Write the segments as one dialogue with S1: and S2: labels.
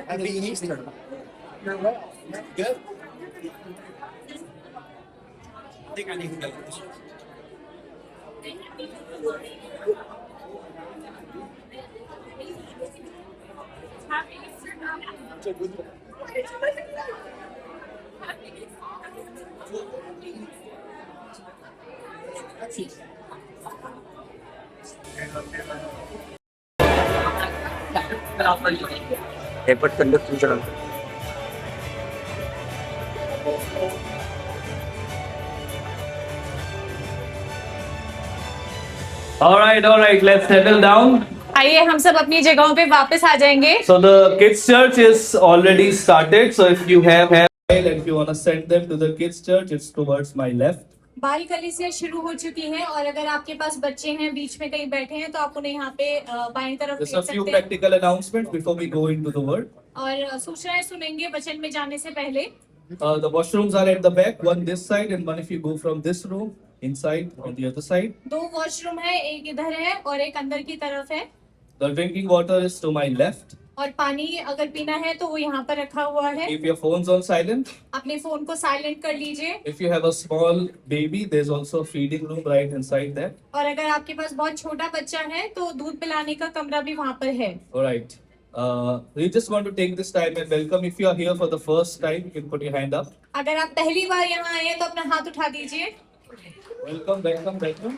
S1: Happy Easter. You're well. Good. I think I need to go.
S2: हे पटकन तुमच्या
S3: all right, let's settle down.
S4: आइए हम सब अपनी जगहों पे वापस आ जाएंगे.
S3: So the kids church is already started. So if you have and if you want to send them to the kids church, it's towards my left.
S4: बाल कलीसिया शुरू हो चुकी है और अगर आपके पास बच्चे हैं बीच में कहीं बैठे हैं तो आप उन्हें यहाँ पे बाएं तरफ
S3: Just
S4: भेज
S3: a few
S4: सकते हैं.
S3: practical announcements before we go into the word.
S4: और सूचनाएं सुनेंगे वचन में जाने से पहले.
S3: The washrooms are at the back, one this side and one if you go from this room inside on the other side.
S4: दो वॉशरूम है, एक इधर है और एक अंदर की तरफ है.
S3: The drinking water is to my left.
S4: और पानी अगर पीना है तो वो यहाँ पर रखा हुआ है.
S3: If your phone's on silent,
S4: अपने फोन को साइलेंट कर लीजिए.
S3: if you have a small baby, there's also a feeding room right inside that.
S4: और अगर आपके पास बहुत छोटा बच्चा है तो दूध पिलाने का कमरा भी वहाँ पर है.
S3: All right. We just want to take this time and welcome. If you are here for the first time, you can put your hand up.
S4: अगर आप पहली बार यहाँ आए हैं तो अपना हाथ उठा दीजिए.
S3: Welcome, welcome, welcome.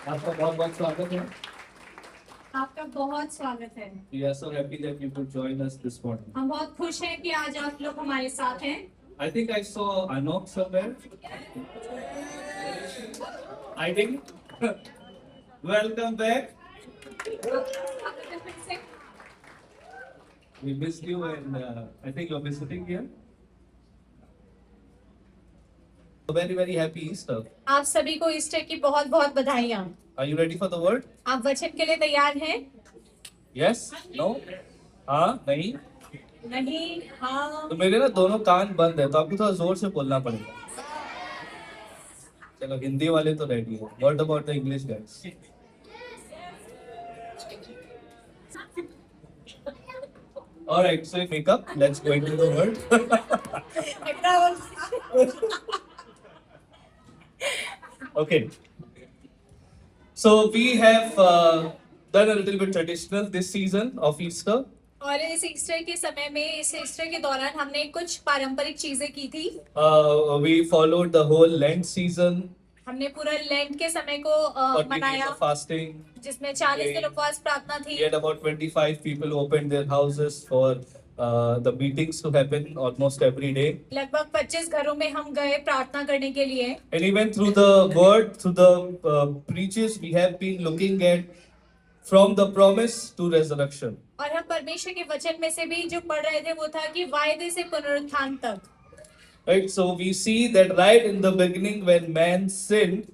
S3: आपका बहुत बहुत स्वागत है.
S4: आपका बहुत स्वागत है.
S3: We are so happy that you could join us this morning.
S4: हम बहुत खुश हैं कि आज आप लोग हमारे साथ हैं.
S3: I think I saw Anok somewhere. I think. Welcome back. We missed you and I think you're visiting here. A very very happy Easter.
S4: आप सभी को ईस्टर की बहुत बहुत बधाइयाँ.
S3: Are you ready for the word?
S4: आप वचन के लिए तैयार हैं?
S3: Yes? No? हाँ? नहीं?
S4: नहीं, हाँ.
S3: तो मेरे ना दोनों कान बंद है तो आपको थोड़ा जोर से बोलना पड़ेगा. चलो हिंदी वाले तो रेडी हो. What about the English guys? All right, so make up. Let's go into the word. Okay. So we have done a little bit traditional this season of Easter.
S4: और इस ईस्टर के समय में, इस ईस्टर के दौरान हमने कुछ पारंपरिक चीजें की थी.
S3: We followed the whole Lent season.
S4: हमने पूरा लेंट के समय को
S3: 40 days
S4: मनाया,
S3: of fasting.
S4: जिसमें 40 दिन उपवास प्रार्थना
S3: We
S4: थी.
S3: had about 25 people who opened their houses for the meetings to happen almost every day.
S4: लगभग 25 घरों में हम गए प्रार्थना करने के लिए.
S3: And even through the word, through the preaches, we have been looking at from the promise to resurrection.
S4: और हम परमेश्वर के वचन में से भी जो पढ़ रहे थे वो था कि वायदे से पुनरुत्थान तक.
S3: Right, so we see that right in the beginning when man sinned,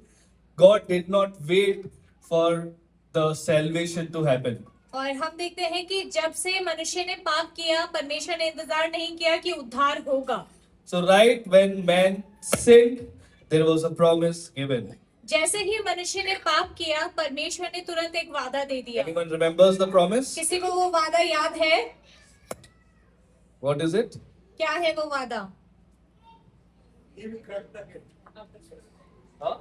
S3: God did not wait for the salvation to happen.
S4: और हम देखते हैं कि जब से मनुष्य ने पाप किया, परमेश्वर ने इंतजार नहीं किया कि उद्धार होगा.
S3: So right when man sinned, there was a promise given.
S4: जैसे ही मनुष्य ने पाप किया, परमेश्वर ने तुरंत एक वादा दे दिया.
S3: Anyone remembers the promise?
S4: किसी को वो वादा याद है?
S3: What is it?
S4: क्या है वो वादा?
S3: Huh?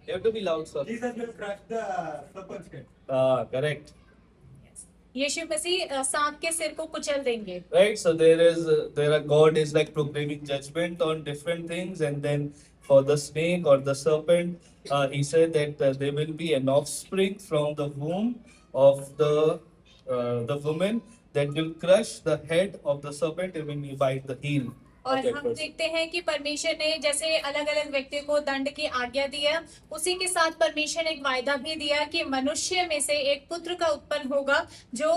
S3: You have to be loud, sir.
S1: Jesus will crush the serpent's head.
S3: Correct.
S4: यीशु मसीह सांप के सिर को कुचल देंगे.
S3: Right, so God is like proclaiming judgment on different things, and then for the snake or the serpent, he said that there will be an offspring from the womb of the woman that will crush the head of the serpent and will bite the heel.
S4: और
S3: Okay,
S4: हम
S3: first.
S4: देखते हैं कि परमेश्वर ने जैसे अलग अलग व्यक्ति को दंड की आज्ञा दिया, उसी के साथ परमेश्वर ने एक वायदा भी दिया कि मनुष्य में से एक पुत्र का उत्पन्न होगा जो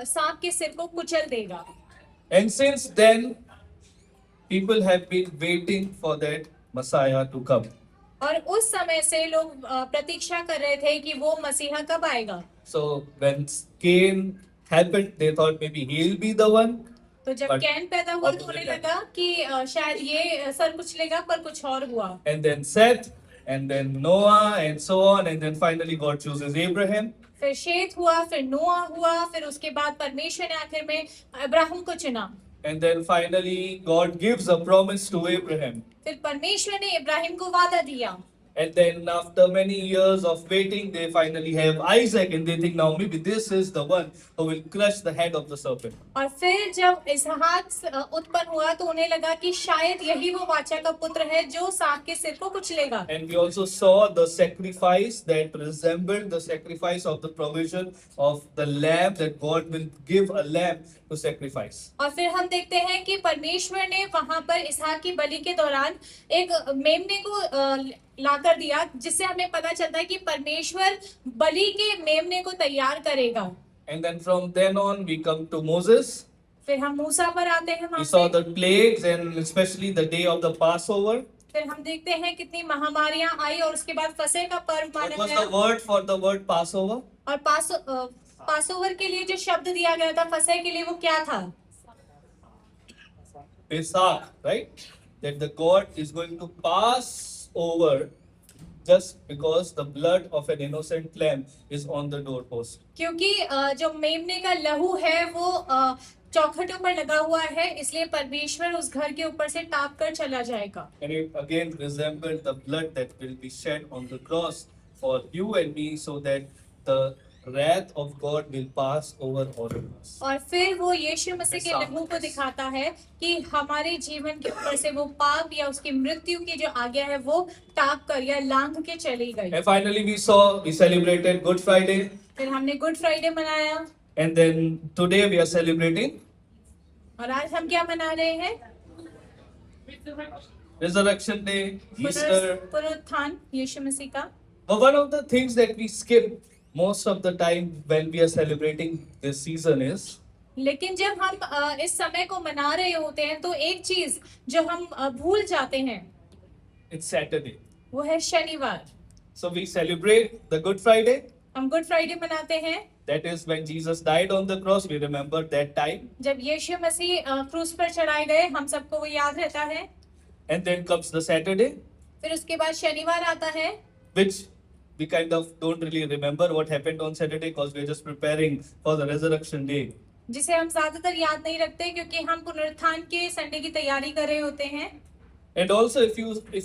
S4: सांप के सिर को कुचल देगा.
S3: And since then, people have been waiting for that Messiah to come.
S4: और उस समय से लोग प्रतीक्षा कर रहे थे कि वो मसीहा कब आएगा.
S3: So when Cain happened, they thought maybe he'll be the one.
S4: तो जब
S3: But
S4: कैन पैदा हुआ तो
S3: opposite
S4: उन्हें
S3: happened.
S4: लगा कि शायद ये सर कुचलेगा, पर कुछ और हुआ.
S3: And then Seth, and then Noah, and so on, and then finally God chooses Abraham.
S4: फिर शेत हुआ, फिर नोआ हुआ, फिर उसके बाद परमेश्वर ने आखिर में अब्राहम को चुना।
S3: And then finally, God gives a promise to Abraham.
S4: फिर परमेश्वर ने इब्राहिम को वादा दिया।
S3: And then after many years of waiting, they finally have Isaac, and they think now maybe this is the one who will crush the head of the serpent.
S4: और फिर जब इसहाक उत्पन्न हुआ तो उन्हें लगा कि शायद यही वो वाचा का पुत्र है जो सांप के सिर को कुचलेगा।
S3: And we also saw the sacrifice that resembled the sacrifice of the provision of the lamb, that God will give a lamb to sacrifice.
S4: और फिर हम देखते हैं कि परमेश्वर ने वहां पर इसहाक की बलि के दौरान एक मेमने को लाकर दिया, जिससे हमें पता चलता है कि परमेश्वर बलि के मेमने को तैयार करेगा।
S3: And then from then on, we come to Moses.
S4: फिर हम मूसा पर आते हैं।
S3: We
S4: वहां
S3: saw
S4: पे
S3: the plagues and especially the day of the Passover.
S4: फिर हम देखते हैं कितनी महामारियां आई और उसके बाद फसह का पर्व
S3: What
S4: माना
S3: was
S4: गया।
S3: the word for the word Passover?
S4: और पासओवर के लिए जो शब्द दिया गया था फसह के लिए, वो क्या था?
S3: Pesach, right? That the God is going to pass over just because the blood of an innocent lamb is on the doorpost.
S4: क्योंकि जो मेमने का लहू है वो चौखटों पर लगा हुआ है, इसलिए परमेश्वर उस घर के ऊपर से टाप कर चला जाएगा।
S3: And it again resembled the blood that will be shed on the cross for you and me, so that the wrath of God will pass over all of us.
S4: और फिर वो यीशु मसीह के लहू को दिखाता है कि हमारे जीवन के ऊपर से वो पाप या उसकी मृत्यु की जो आज्ञा है वो टाप कर या लांघ के चली गई।
S3: And finally we celebrated Good Friday,
S4: फिर हमने गुड फ्राइडे मनाया
S3: and then today we are celebrating
S4: और आज हम क्या मना रहे हैं?
S3: Resurrection Day, Easter.
S4: पुनरुत्थान यीशु मसीह का।
S3: But one of the things that we skip most of the time when we are celebrating this season is
S4: लेकिन जब हम इस समय को मना रहे होते हैं तो एक चीज जो हम भूल जाते हैं
S3: it's Saturday.
S4: वो है शनिवार।
S3: So we celebrate the Good Friday.
S4: हम गुड फ्राइडे मनाते हैं,
S3: That is when Jesus died on the cross. We remember that time.
S4: जब यीशु मसीह क्रूस पर चढ़ाए गए, हम सबको वो याद रहता है।
S3: And then comes the Saturday,
S4: फिर उसके बाद शनिवार आता है,
S3: which we kind of don't really remember what happened on Saturday because we're just preparing for the resurrection day.
S4: जिसे हम ज्यादातर याद नहीं रखते क्योंकि हम पुनरुत्थान के संडे की तैयारी कर रहे होते हैं।
S3: And also if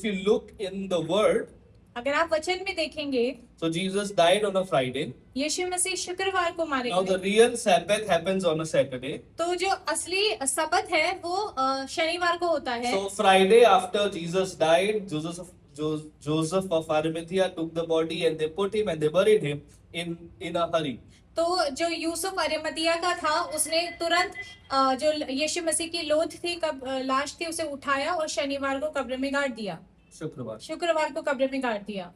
S3: you look in the word,
S4: अगर आप वचन में देखेंगे,
S3: so Jesus died on a Friday.
S4: यीशु मसीह शुक्रवार को मारे
S3: Now the
S4: गए।
S3: real Sabbath happens on a Saturday.
S4: तो जो असली सबत है वो शनिवार को होता है।
S3: So Friday after Jesus died, Joseph of Arimathea took the body and they put him and they buried him in a hurry.
S4: तो जो यूसुफ अरिमतिया का था, उसने तुरंत जो यीशु मसीह की लोथ थी, लाश थी, उसे उठाया और शनिवार को कब्र में गाड़ दिया। शुक्रवार को कब्र में गाड़ दिया।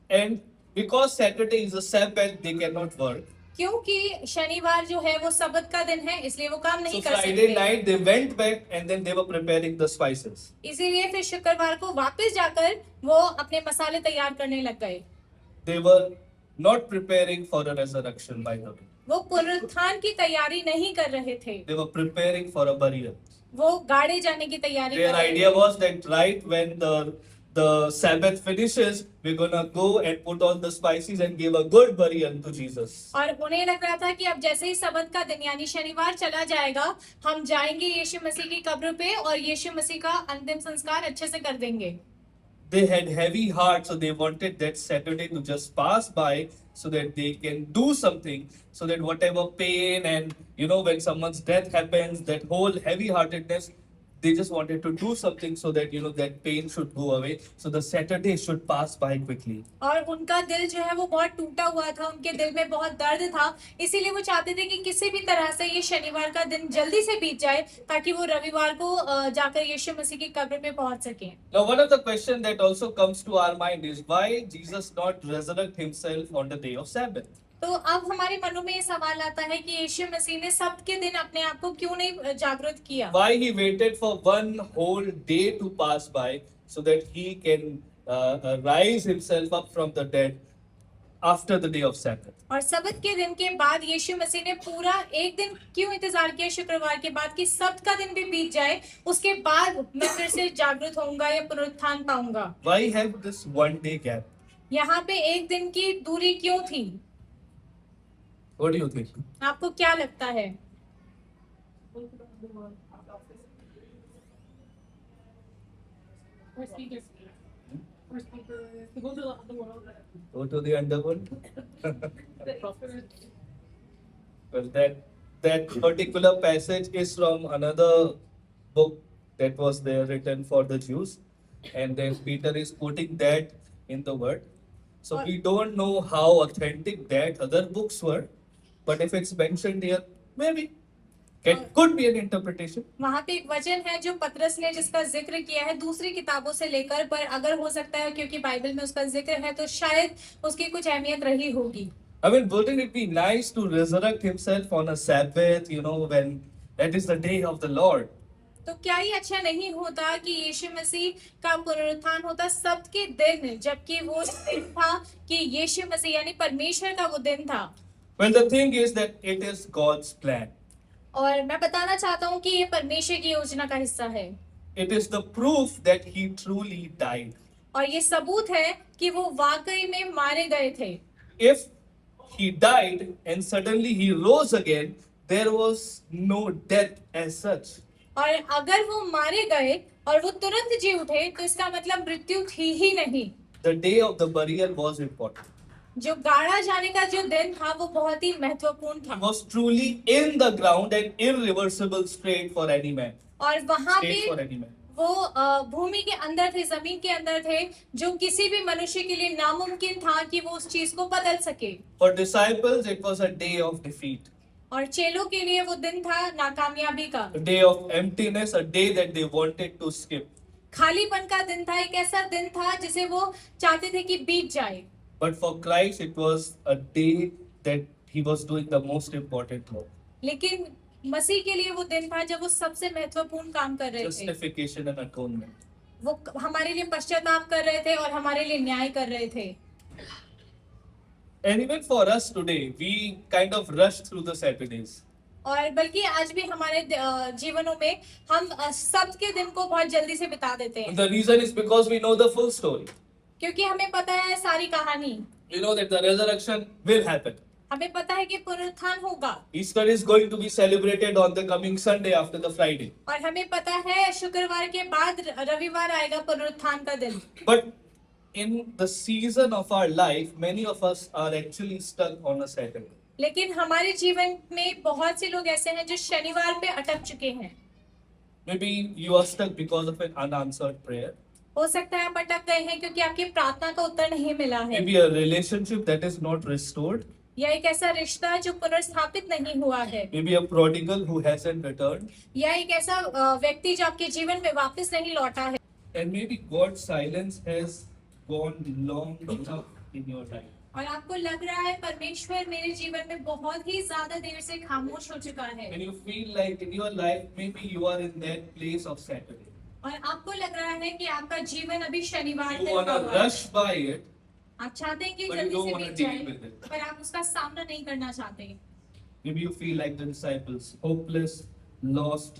S3: And because Saturday is a Sabbath, they cannot work.
S4: क्योंकि शनिवार जो है वो सबत का दिन है, इसलिए वो काम नहीं
S3: So
S4: कर
S3: Friday
S4: सकते।
S3: night they went back and then they were preparing the spices.
S4: इसीलिए फिर शुक्रवार को वापस जाकर वो अपने मसाले तैयार करने लग गए।
S3: They were not preparing for a resurrection, by the way.
S4: वो पुनरुत्थान की तैयारी नहीं कर रहे थे,
S3: They were preparing for a burial.
S4: वो गाड़े जाने की तैयारी
S3: Their
S4: कर रहे
S3: idea
S4: थे।
S3: was that right when the Sabbath finishes, we're gonna go and put all the spices and give a good burial to Jesus.
S4: और उन्हें लग रहा था कि अब जैसे ही सबत का दिन यानी शनिवार चला जाएगा, हम जाएंगे यीशु मसीह की कब्र पे और यीशु मसीह का अंतिम संस्कार अच्छे से कर देंगे।
S3: They had heavy hearts, so they wanted that Saturday to just pass by so that they can do something, so that whatever pain and when someone's death happens, that whole heavy heartedness, they just wanted to do something so that that pain should go away, so the Saturday should pass by quickly.
S4: और उनका दिल जो है वो बहुत टूटा हुआ था, उनके दिल में बहुत दर्द था, इसीलिए वो चाहते थे कि किसी भी तरह से ये शनिवार का दिन जल्दी से बीत जाए ताकि वो रविवार को जाकर यीशु मसीह की कब्र में पहुंच सके।
S3: Now one of the questions that also comes to our mind is why Jesus not resurrect himself on the day of Sabbath?
S4: तो अब हमारे मनों में ये सवाल आता है कि यीशु मसीह ने सबत के दिन अपने आप को क्यों नहीं जागृत किया?
S3: Why he waited for one whole day to pass by so that he can rise himself up from the dead after the day of Sabbath?
S4: और सबत के दिन के बाद यीशु मसीह ने पूरा एक दिन क्यों इंतजार किया शुक्रवार के बाद कि सबत का दिन भी बीत जाए, उसके बाद मैं फिर से जागृत होऊंगा या पुनरुत्थान पाऊंगा?
S3: Why have this one day gap?
S4: यहाँ पे एक दिन की दूरी क्यों थी?
S3: What do you think?
S4: आपको क्या लगता है?
S3: Go to the underworld. Well, that particular passage is from another book that was there written for the Jews, and then Peter is putting that in the word. So we don't know how authentic that other books were, but if it's mentioned here, maybe it could be an interpretation.
S4: वहाँ पे एक वचन है जो पतरस ने जिसका जिक्र किया है दूसरी किताबों से लेकर, पर अगर हो सकता है क्योंकि बाइबल में उसका जिक्र है तो शायद उसकी कुछ अहमियत रही होगी.
S3: I mean, wouldn't it be nice to resurrect himself on a Sabbath, when that is the day of the Lord?
S4: तो क्या ही अच्छा नहीं होता कि यीशु मसीह का पुनरुत्थान होता सब्त के दिन, जबकि वो दिन था कि यीशु मसीह यानी परमेश्वर का वो दिन था.
S3: Well, the thing is that it is God's plan.
S4: और मैं बताना चाहता हूँ कि ये परमेश्वर की योजना का हिस्सा है.
S3: It is the proof that he truly died.
S4: और ये सबूत है कि वो वाकई में मारे गए थे.
S3: If he died and suddenly he rose again, there was no death as such.
S4: और अगर वो मारे गए और वो तुरंत जी उठे तो इसका मतलब मृत्यु थी ही नहीं.
S3: The day of the burial was important.
S4: जो गाड़ा जाने का जो दिन था वो बहुत ही महत्वपूर्ण
S3: He
S4: था.
S3: was truly in the ground and irreversible straight for any man.
S4: और वहां
S3: Straight
S4: पे
S3: for any man.
S4: वो भूमि के अंदर थे, जमीन के अंदर थे, जो किसी भी मनुष्य के लिए नामुमकिन था कि वो उस चीज को बदल सके.
S3: For disciples, it was a day of defeat,
S4: और चेलों के लिए वो दिन था नाकामयाबी का,
S3: a day of emptiness, a day that they wanted to skip.
S4: खालीपन का दिन था, एक ऐसा दिन था जिसे वो चाहते थे कि बीत जाए.
S3: But for Christ, it was a day that he was doing the most important work.
S4: लेकिन मसीह के लिए वो दिन था जब वो सबसे महत्वपूर्ण काम कर रहे थे.
S3: Justification and atonement.
S4: वो हमारे लिए पश्चाताप कर रहे थे और हमारे लिए न्याय कर रहे थे.
S3: And even for us today, we kind of rush through the Saturdays.
S4: और बल्कि आज भी हमारे जीवनों में हम सब्त के दिन को बहुत जल्दी से बिता देते हैं.
S3: The reason is because we know the full story.
S4: क्योंकि हमें पता है सारी कहानी.
S3: We know that the resurrection will happen.
S4: हमें पता है कि पुनरुत्थान होगा.
S3: Easter is going to be celebrated on the coming Sunday after the Friday.
S4: और हमें पता है शुक्रवार के बाद रविवार आएगा पुनरुत्थान का दिन.
S3: But in the season of our life, many of us are actually stuck on a Saturday.
S4: लेकिन हमारे जीवन में बहुत से लोग ऐसे हैं जो शनिवार पे अटक चुके हैं.
S3: Maybe you are stuck because of an unanswered prayer.
S4: हो सकता है आप अटक गए हैं क्योंकि आपकी प्रार्थना का उत्तर नहीं मिला है.
S3: Maybe a relationship that is not restored.
S4: या एक ऐसा रिश्ता जो पुनर्स्थापित नहीं हुआ है.
S3: Maybe a prodigal who hasn't returned.
S4: या एक ऐसा व्यक्ति जो आपके जीवन में वापस नहीं लौटा है.
S3: And maybe God's silence has gone long enough in your life.
S4: और आपको लग रहा है परमेश्वर मेरे जीवन में बहुत ही ज्यादा देर से खामोश हो चुका है.
S3: And you feel like in your life, maybe you are in that place of Saturday.
S4: और आपको लग रहा है कि आपका जीवन अभी शनिवार
S3: You
S4: तक
S3: wanna
S4: होगा.
S3: rush by it,
S4: आप चाहते हैं कि
S3: but you
S4: जल्दी
S3: don't
S4: से
S3: wanna
S4: बीत
S3: deal
S4: जाए,
S3: with it.
S4: पर आप उसका सामना नहीं करना चाहते.
S3: Maybe you feel like the disciples, hopeless, lost.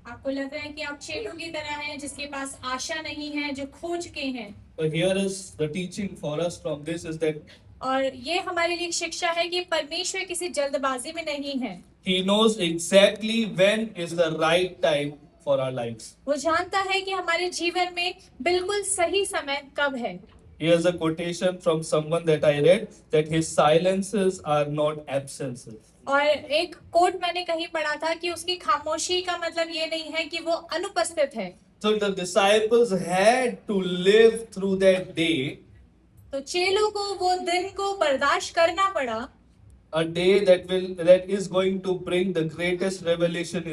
S4: आपको लग रहा है कि आप चेलों की तरह हैं जिसके पास आशा नहीं है, जो खो चुके हैं.
S3: But here is the teaching for us from this is that
S4: और ये हमारे लिए एक शिक्षा है कि परमेश्वर किसी जल्दबाजी में नहीं है.
S3: He knows exactly when is the right time for our lives.
S4: वो जानता है कि हमारे जीवन में बिल्कुल सही समय कब है.
S3: Here's a quotation from someone that I read that his silences are not absences.
S4: और एक कोट मैंने कहीं पढ़ा था कि उसकी खामोशी का मतलब ये नहीं है कि वो अनुपस्थित है.
S3: So the disciples had to live through that day,
S4: तो चेलों को वो दिन को बर्दाश्त करना पड़ा.
S3: a day that is going to bring the greatest revelation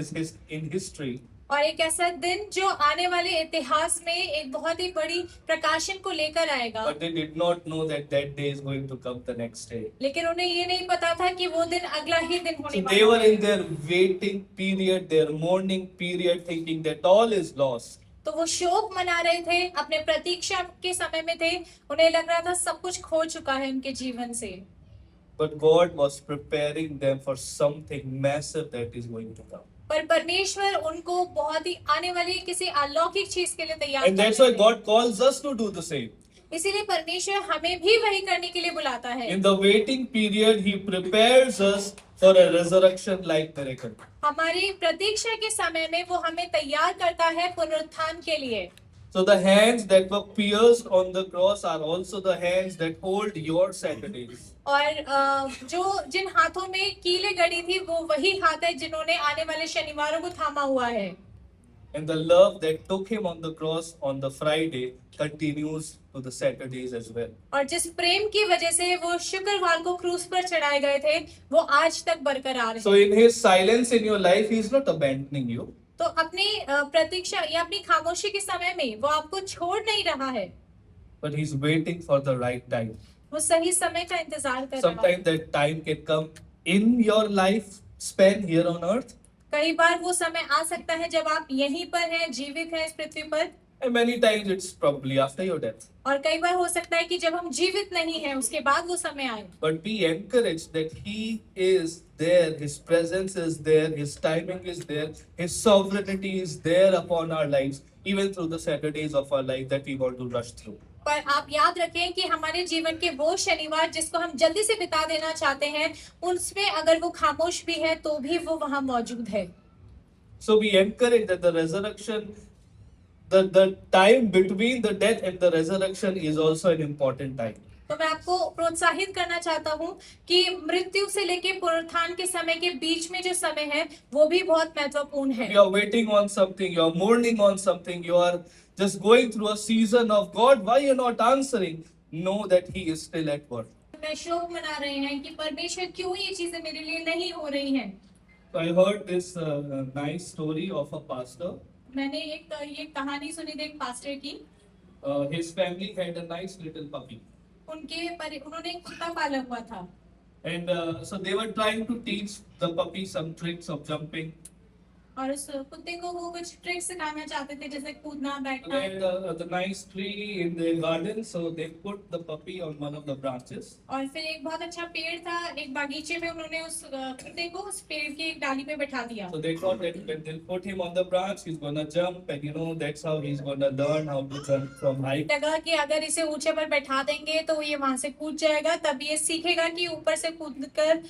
S3: in history.
S4: और एक ऐसा दिन जो आने वाले इतिहास में एक बहुत ही बड़ी प्रकाशन को लेकर आएगा.
S3: But they did not know that that day is going to come the next day.
S4: लेकिन उन्हें ये नहीं पता था कि वो दिन अगला ही दिन होने
S3: So they
S4: वाला
S3: were
S4: है.
S3: in their waiting period, their mourning period, thinking that all is lost.
S4: तो वो शोक मना रहे थे, अपने प्रतीक्षा के समय में थे. उन्हें लग रहा था सब कुछ खो चुका है उनके जीवन से.
S3: But God was preparing them for something massive that is going to come.
S4: पर परमेश्वर उनको बहुत ही आने वाली किसी अलौकिक चीज के लिए तैयार
S3: And that's
S4: कर
S3: why
S4: रहे थे.
S3: God calls us to do the same.
S4: इसीलिए परमेश्वर हमें भी वही करने के लिए बुलाता है।
S3: In the waiting period, He prepares us for a resurrection like miracle.
S4: हमारी प्रतीक्षा के समय में वो हमें तैयार करता है पुनरुत्थान के लिए।
S3: So the hands that were pierced on the cross are also the hands that hold your Saturdays.
S4: और जो जिन हाथों में कीलें गड़ी थी वो वही हाथ है जिन्होंने आने वाले शनिवारों को थामा हुआ है।
S3: And the love that took Him on the cross on the Friday continues to the Saturdays as well.
S4: और जिस प्रेम की वजह से वो शुक्रवार को क्रूस पर चढ़ाए गए थे वो आज तक बरकरार
S3: So
S4: है।
S3: in His silence in your life, He is not abandoning you.
S4: तो अपनी प्रतीक्षा या अपनी खामोशी के समय में वो आपको छोड़ नहीं रहा है,
S3: But He's waiting for the right time.
S4: वो सही समय का इंतजार कर रहा है।
S3: Sometimes that time can come in your life span here on earth,
S4: कई बार वो समय आ सकता है जब आप यहीं पर हैं, जीवित हैं इस पृथ्वी पर,
S3: and many times it's probably after your death.
S4: और कई बार हो सकता है कि जब हम जीवित नहीं हैं उसके बाद वो समय आए।
S3: But be encouraged that He is there, His presence is there, His timing is there, His sovereignty is there upon our lives, even through the Saturdays of our life that we want to rush through.
S4: पर आप याद रखें कि हमारे जीवन के वो शनिवार जिसको हम जल्दी से बिता देना चाहते हैं उसमें अगर वो खामोश भी है तो भी वो वहां मौजूद है।
S3: So be encouraged that the resurrection, the time between the death and the resurrection is also an important time.
S4: तो मैं आपको प्रोत्साहित करना चाहता हूँ कि मृत्यु से लेके पुनरुत्थान के समय के बीच में जो समय है वो भी बहुत महत्वपूर्ण है।
S3: You are waiting on something, you are mourning on something, you are just going through a season of God, why you're not answering? Know that He is still at work.
S4: मैं शोक मना रहे हैं कि परमेश्वर क्यों ये चीजें मेरे लिए नहीं हो रही हैं।
S3: So I heard this nice story of a pastor.
S4: मैंने ये कहानी सुनी थी एक पास्टर की।
S3: His family had a nice little puppy.
S4: उन्होंने एक कुत्ता पाला हुआ था
S3: And so they were trying to teach the puppy some tricks of jumping.
S4: और उस कुत्ते को वो कुछ ट्रिक्स सिखाना चाहते थे जैसे कूदना
S3: They
S4: बैठना।
S3: had the nice tree in their garden, so they put the puppy on one of the branches.
S4: और फिर एक बहुत अच्छा पेड़ था एक बागीचे में, उन्होंने उस कुत्ते को उस पेड़ की एक डाली पे बैठा दिया।
S3: So they thought that when they'll put him on the branch, he's gonna jump, and that's how he's gonna learn how to jump from height.
S4: लगा कि अगर इसे ऊंचे पर बैठा देंगे तो ये वहां से कूद जाएगा, तब ये सीखेगा कि ऊपर से कूदकर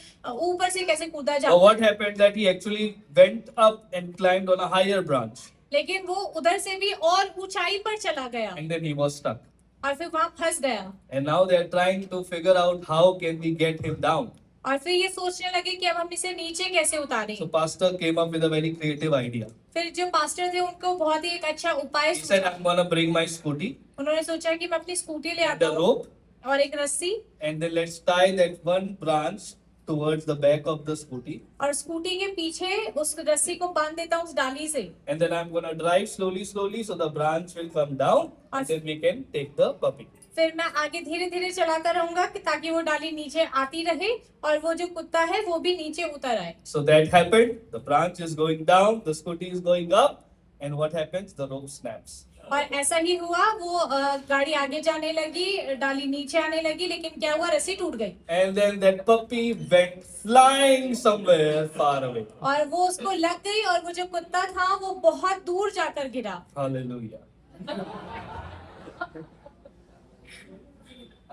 S4: ऊपर से कैसे कूदा
S3: But
S4: जाता
S3: what happened that he actually went up and climbed on a higher branch,
S4: लेकिन वो उधर से भी और ऊंचाई पर चला गया
S3: and then he was stuck.
S4: और फिर वहां फंस गया।
S3: And now they are trying to figure out how can we get him down.
S4: और फिर ये सोचने लगे कि अब हम इसे नीचे कैसे उतारें।
S3: So pastor came up with a very creative idea.
S4: फिर जो पास्टर थे उनको बहुत ही एक अच्छा उपाय
S3: He said,
S4: सूझा।
S3: I'm gonna bring my scooty
S4: उन्होंने सोचा कि मैं अपनी स्कूटी ले
S3: and
S4: आता
S3: a
S4: हूँ
S3: rope,
S4: और एक रस्सी,
S3: and then let's tie that one branch towards the back of the scooty.
S4: और स्कूटी के पीछे उस रस्सी को बांध देता हूँ उस डाली से।
S3: And then I'm gonna drive slowly, slowly, so the branch will come down, and then we can take the puppy.
S4: फिर मैं आगे धीरे धीरे चलाता रहूंगा कि ताकि वो डाली नीचे आती रहे और वो जो कुत्ता है वो भी नीचे उतर आए।
S3: So that happened. The branch is going down, the scooty is going up, and what happens? The rope snaps.
S4: और ऐसा ही हुआ, वो गाड़ी आगे जाने लगी, डाली नीचे आने लगी, लेकिन क्या हुआ, रस्सी टूट गई
S3: And then that puppy went flying somewhere far away.
S4: और वो उसको लग गई और वो जो कुत्ता था वो बहुत दूर जाकर गिरा।
S3: Hallelujah.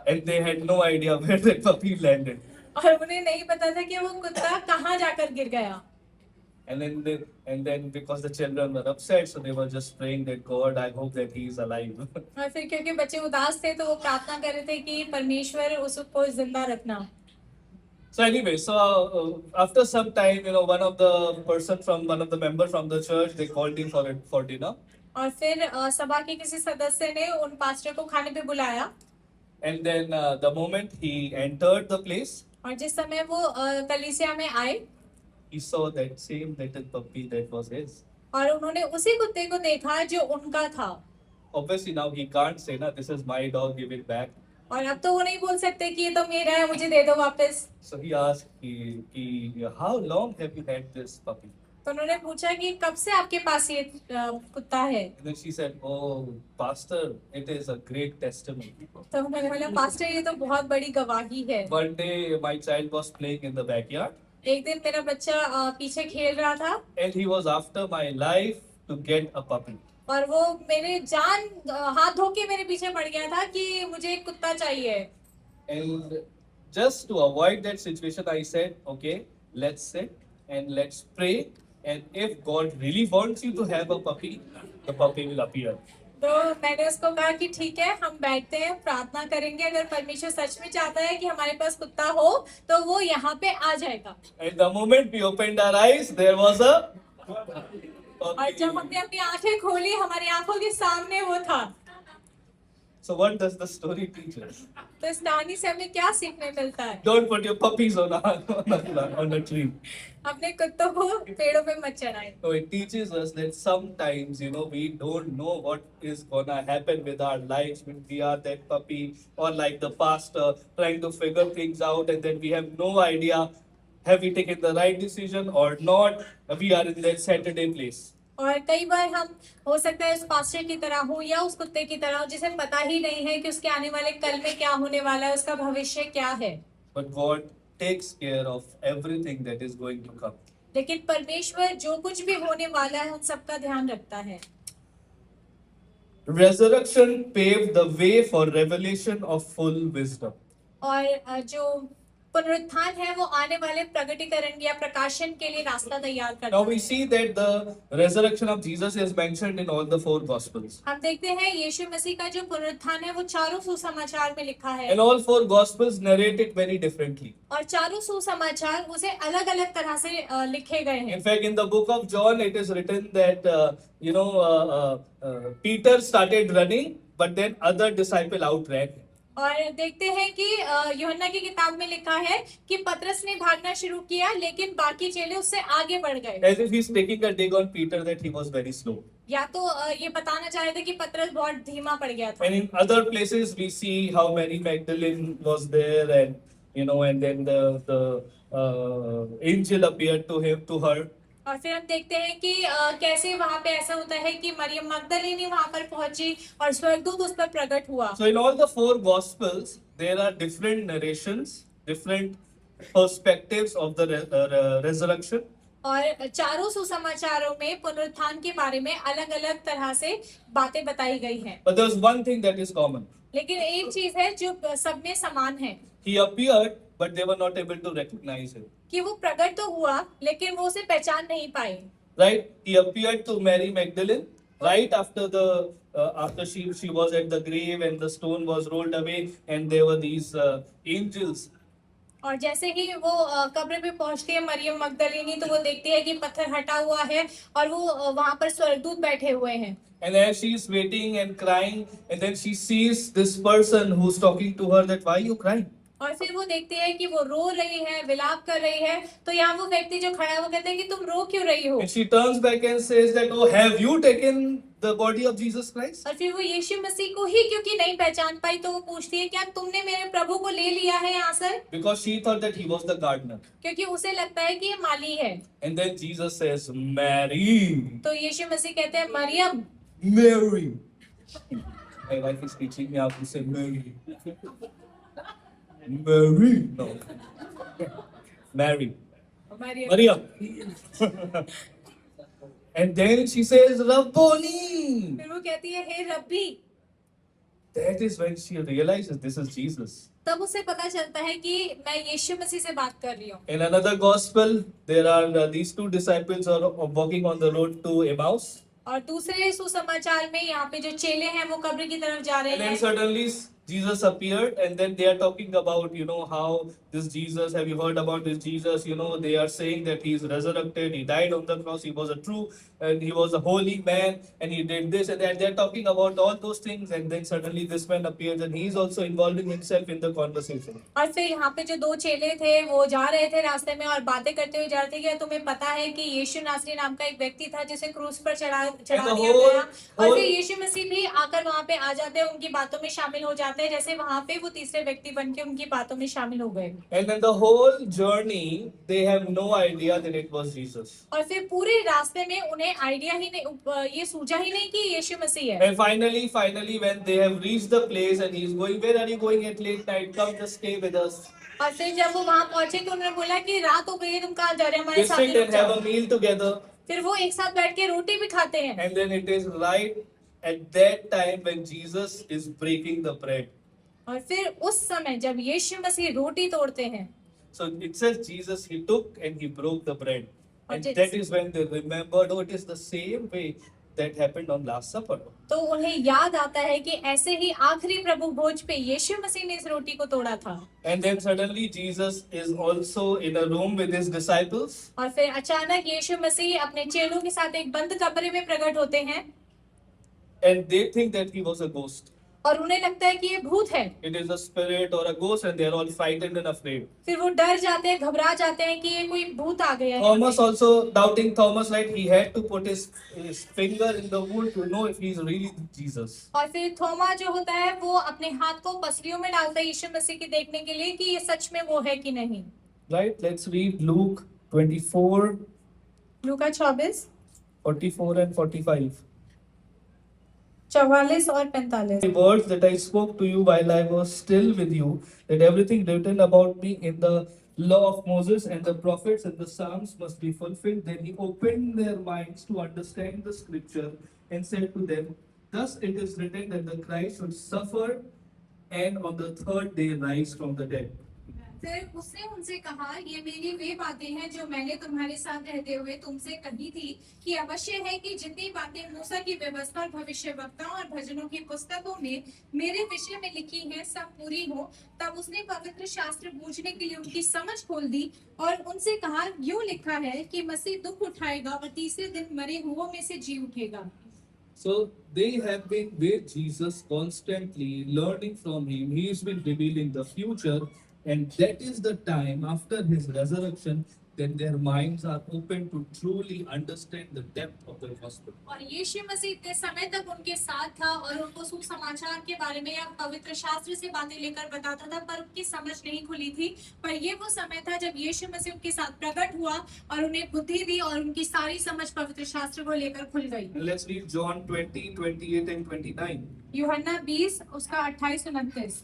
S3: And they had no idea where that puppy landed.
S4: और उन्हें नहीं पता था कि वो कुत्ता कहाँ जाकर गिर गया।
S3: And then because the children were upset, so they were just praying that God, I hope that he is alive.
S4: और फिर क्योंकि बच्चे उदास थे तो वो प्रार्थना कर रहे थे कि परमेश्वर उसको जिंदा रखना।
S3: So anyway, after some time, one of the member from the church, they called him for dinner.
S4: और फिर सभा के किसी सदस्य ने उन पास्टर को खाने पे बुलाया।
S3: And then the moment he entered the place,
S4: और जिस समय वो कलीसिया में आए,
S3: he saw that same little puppy that was his.
S4: और उन्होंने उसी कुत्ते को देखा जो उनका था।
S3: Obviously now he can't say, "Na, this is my dog, give it back."
S4: और अब तो वो नहीं बोल सकते कि ये तो मेरा है, मुझे दे दो वापस।
S3: So he asked, "How long have you had this puppy?"
S4: तो उन्होंने पूछा कि कब से आपके पास ये कुत्ता है।
S3: And then she said, "Oh, pastor, it is a great testimony."
S4: तो मैंने बोला, पास्टर ये तो बहुत बड़ी गवाही है।
S3: One day my child was playing in the backyard,
S4: एक दिन मेरा बच्चा पीछे खेल रहा था
S3: and he was after my life to get a puppy.
S4: और वो मेरे जान हाथ धो के मेरे पीछे पड़ गया था कि मुझे एक कुत्ता चाहिए।
S3: And just to avoid that situation, I said, okay, let's sit and let's pray. And if God really wants you to have a puppy, the puppy will appear.
S4: तो मैंने उसको कहा कि ठीक है, हम बैठते हैं, प्रार्थना करेंगे, अगर परमेश्वर सच में चाहता है कि हमारे पास कुत्ता हो तो वो यहाँ पे आ जाएगा।
S3: And the moment we opened our eyes, there was a
S4: और जब हमने अपनी आंखें खोली, हमारी आंखों के सामने वो था।
S3: So what does the story teach us?
S4: तो इस कहानी से हमें क्या सीखने मिलता है?
S3: Don't put your puppies on a tree.
S4: अपने कुत्तों को पेड़ों पे मत चढ़ाएं।
S3: So it teaches us that sometimes, we don't know what is gonna happen with our lives when we are that puppy or like the pastor trying to figure things out, and then we have no idea have we taken the right decision or not. We are in that Saturday place.
S4: और कई बार हम हो सकता है उस pastor की तरह हो या उस कुत्ते की तरह हो जिसे पता ही नहीं है कि उसके आने वाले कल में क्या होने वाला है, उसका भविष्य क्या है।
S3: But God takes care of everything that is going to come.
S4: लेकिन परमेश्वर जो कुछ भी होने वाला है उन सबका ध्यान रखता है।
S3: Resurrection paved the way for revelation of full wisdom.
S4: और जो पुनरुत्थान है वो आने वाले प्रगटीकरण या प्रकाशन के लिए रास्ता तैयार करता
S3: Now
S4: है।
S3: we see that the resurrection of Jesus is mentioned in all the four Gospels.
S4: हम देखते हैं यीशु मसीह का जो पुनरुत्थान है वो चारों सुसमाचार में लिखा है।
S3: And all four Gospels narrate it very differently.
S4: और चारों सुसमाचार उसे अलग अलग तरह से लिखे गए हैं।
S3: In fact, in the book of John, it is written that Peter started running, but then other disciple outran him.
S4: और देखते हैं कि यूहन्ना की किताब में लिखा है कि पतरस ने भागना शुरू किया लेकिन बाकी चेले उससे आगे बढ़ गए।
S3: As if he's taking a dig on Peter that he was very slow.
S4: या तो ये बताना चाह रहे थे कि पतरस बहुत धीमा पड़ गया था।
S3: And in other places, we see how Mary Magdalene was there, and then the angel appeared to her.
S4: और फिर हम देखते हैं कि कैसे वहां पे ऐसा होता है कि मरियम मगदलिनी वहां पर पहुंची और स्वर्गदूत उस पर प्रकट हुआ।
S3: So in all the four Gospels, there are different narrations, different perspectives of the resurrection.
S4: और चारों सुसमाचारों में पुनरुत्थान के बारे में अलग अलग तरह से बातें बताई गई हैं।
S3: But there's one thing that is common.
S4: लेकिन एक चीज है जो सब में समान है।
S3: He appeared, but they were not able to recognize him.
S4: कि वो प्रकट तो हुआ लेकिन वो उसे पहचान नहीं पाए।
S3: Right? He appeared to Mary Magdalene right after she was at the grave and the stone was rolled away, and there were these angels.
S4: और जैसे ही वो कब्र पे पहुंचती है मरियम मगदलिनी तो वो देखती है कि पत्थर हटा हुआ है और वो वहां पर स्वर्गदूत बैठे हुए हैं।
S3: And as she is waiting and crying, and then she sees this person who's talking to her that, why are you crying?
S4: और फिर वो देखती है कि वो रो रही है, विलाप कर रही है, तो यहाँ वो व्यक्ति जो खड़ा है वो कहते हैं कि तुम रो क्यों रही हो?
S3: And she turns back and says that, oh, have you taken the body of Jesus Christ?
S4: और फिर वो यीशु मसीह को ही क्योंकि नहीं पहचान पाई तो वो पूछती है क्या तुमने मेरे प्रभु को ले लिया है यहाँ से?
S3: Because she thought that he was the gardener.
S4: क्योंकि उसे लगता है कि ये माली है।
S3: And then Jesus says, Mary.
S4: तो यीशु मसीह कहते हैं Maryam.
S3: Mary. My wife is teaching me how to say Mary. Mary. No. Mary. Maryam. And then she says, Rabboni.
S4: फिर वो कहती है हे रब्बी।
S3: That is when she realizes this is Jesus.
S4: तब उसे पता चलता है कि मैं यीशु मसीह से बात कर रही हूँ।
S3: In another gospel, there are these two disciples are walking on the road to Emmaus.
S4: और दूसरे सुसमाचार में यहाँ पे जो चेले हैं वो कब्र की तरफ जा रहे
S3: And then
S4: हैं।
S3: suddenly Jesus appeared, and then they are talking about, how this Jesus, have you heard about this Jesus? They are saying that he is resurrected, he died on the cross, he was a true, and he was a holy man, and he did this, and they are talking about all those things, and then suddenly this man appears, and he is also involving himself in the conversation.
S4: और फिर यहाँ पे जो दो चेले थे वो जा रहे थे रास्ते में और बातें करते हुए जा रहे थे कि तुम्हें पता है कि यीशु नासरी नाम का एक व्यक्ति था जिसे क्रूस पर चढ़ा दिया गया। और फिर यीशु मसीह भी आकर वहाँ पे आ जाते हैं, उनकी बातों में शामिल हो जाते हैं, जैसे वहाँ पे वो तीसरे व्यक्ति बनके उनकी बातों में शामिल हो गए।
S3: And then the whole journey, they have no idea that it was Jesus.
S4: और फिर पूरे रास्ते में उन्हें आइडिया ही नहीं, ये सूझा ही नहीं कि यीशु मसीह है।
S3: And finally, when they have reached the place and he is going, where are you going at late night? Come, just stay with us.
S4: और फिर जब वो वहाँ पहुंचे तो उन्होंने बोला कि रात हो गई है, तुम कहाँ जा रहे हो, हमारे
S3: We
S4: साथ
S3: sit
S4: रुक
S3: and have
S4: जाओ।
S3: a meal together.
S4: फिर वो एक साथ बैठ के रोटी भी खाते हैं।
S3: And then it is right at that time when Jesus is breaking the bread.
S4: और फिर उस समय जब यीशु मसीह रोटी तोड़ते हैं,
S3: So it says Jesus, he took and he broke the bread. And
S4: Okay.
S3: that is when they remembered, oh, it is the same way that happened on Last Supper.
S4: तो उन्हें याद आता है कि ऐसे ही आखिरी प्रभु भोज पे यीशु मसीह ने इस रोटी को तोड़ा था।
S3: And then suddenly Jesus is also in a room with his disciples.
S4: और फिर अचानक यीशु मसीह अपने चेलों के साथ एक बंद कमरे में प्रकट होते हैं
S3: And they think that he was a ghost.
S4: और उन्हें लगता है कि ये भूत है।
S3: It is a spirit or a ghost, and they are all frightened and afraid.
S4: फिर वो डर जाते हैं, घबरा जाते हैं कि ये कोई भूत आ गया है।
S3: Thomas also, doubting Thomas, right? He had to put his finger in the wood to know if he is really Jesus.
S4: और फिर थोमा जो होता है वो अपने हाथ को पसलियों में डालता है यीशु मसीह की देखने के लिए कि ये सच में वो है कि नहीं।
S3: Right? Let's read Luke 24,
S4: Luka 24,
S3: 44 and 45.
S4: 44 और 45।
S3: The words that I spoke to you while I was still with you, that everything written about me in the law of Moses and the prophets and the Psalms must be fulfilled. Then he opened their minds to understand the scripture and said to them, thus it is written that the Christ should suffer and on the third day rise from the dead.
S4: फिर उसने उनसे कहा, ये मेरी वे बातें हैं जो मैंने तुम्हारे साथ रहते हुए तुमसे कही थी कि अवश्य है कि जितनी बातें मूसा की व्यवस्था और भविष्यवक्ताओं और भजनों की पुस्तकों में मेरे विषय में लिखी हैं सब पूरी हो। तब उसने पवित्र शास्त्र बूझने के लिए उनकी समझ खोल दी और उनसे कहा, यूं लिखा है कि मसीह दुख उठाएगा और तीसरे दिन मरे हुओं में से जी उठेगा।
S3: So they have been with Jesus constantly, learning from him. He has been revealing the future. And that is the time after his resurrection that their minds are open to truly understand the depth of the gospel.
S4: और यीशु मसीह इतने समय तक उनके साथ था और उनको सुसमाचार के बारे में या पवित्र शास्त्र से बातें लेकर बताता था, पर उनकी समझ नहीं खुली थी। पर ये वो समय था जब यीशु मसीह उनके साथ प्रकट हुआ और उन्हें बुद्धि दी और उनकी सारी समझ पवित्र शास्त्र को लेकर खुल गई।
S3: Let's read John 20, 28 and 29.
S4: यूहन्ना 20 उसका 28-29।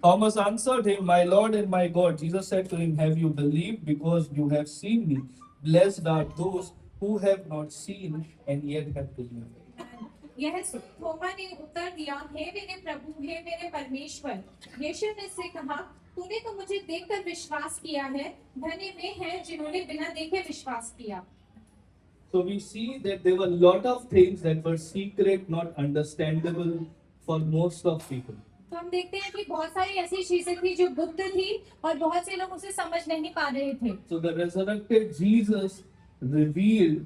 S3: Thomas answered him, my Lord and my God. Jesus said to him, have you believed because you have seen me? Blessed are those who have not seen and yet have believed.
S4: यह थोमा ने उत्तर दिया, हे मेरे प्रभु, हे मेरे परमेश्वर। यीशु ने से कहा, तूने तो मुझे देखकर विश्वास किया है, धन्य वे हैं जिन्होंने बिना देखे विश्वास किया।
S3: So we see that there were a lot of things that were secret, not understandable for most of people.
S4: तो हम देखते हैं कि बहुत सारी ऐसी चीजें थी जो गुप्त थी और बहुत से लोग उसे समझ नहीं पा रहे थे।
S3: So the resurrected Jesus revealed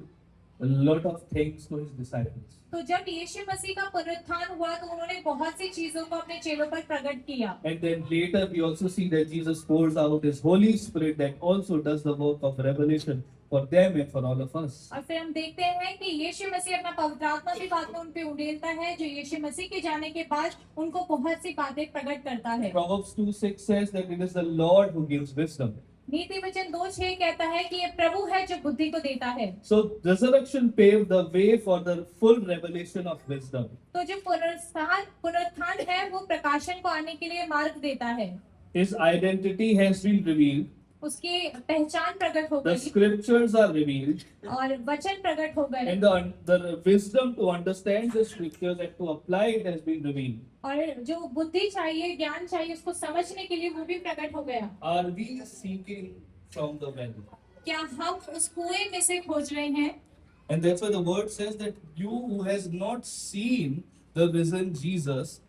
S3: a lot of things to his disciples.
S4: तो जब यीशु मसीह का पुनरुत्थान हुआ तो उन्होंने बहुत सी चीजों को अपने चेलों पर प्रकट किया।
S3: And then later we also see that Jesus pours out his Holy Spirit that also does the work of revelation for them and for all of us.
S4: और फिर हम देखते हैं कि यीशु मसीह अपना पवित्र आत्मा की बात में उन पे उड़ेलता है, जो यीशु मसीह के जाने के बाद उनको बहुत सी बातें प्रकट करता है।
S3: Proverbs 2:6 says that it is the Lord who gives wisdom.
S4: नीति वचन 2:6 कहता है कि ये प्रभु है जो बुद्धि को देता है।
S3: So resurrection paved the way for the full revelation of wisdom.
S4: तो जो पुनरुत्थान है वो प्रकाशन को आने के लिए मार्ग देता है।
S3: His identity has been revealed.
S4: उसकी पहचान प्रकट हो
S3: The
S4: गई
S3: scriptures are revealed.
S4: और वचन प्रकट हो गए
S3: And the wisdom to understand the scriptures and to apply it has been revealed.
S4: और जो बुद्धि चाहिए, ज्ञान चाहिए, उसको समझने के लिए वो भी प्रकट हो गया।
S3: Are we seeking from the well?
S4: क्या हम उस कुएं में से खोज रहे हैं?
S3: And that's why the word says that you who has not seen the risen Jesus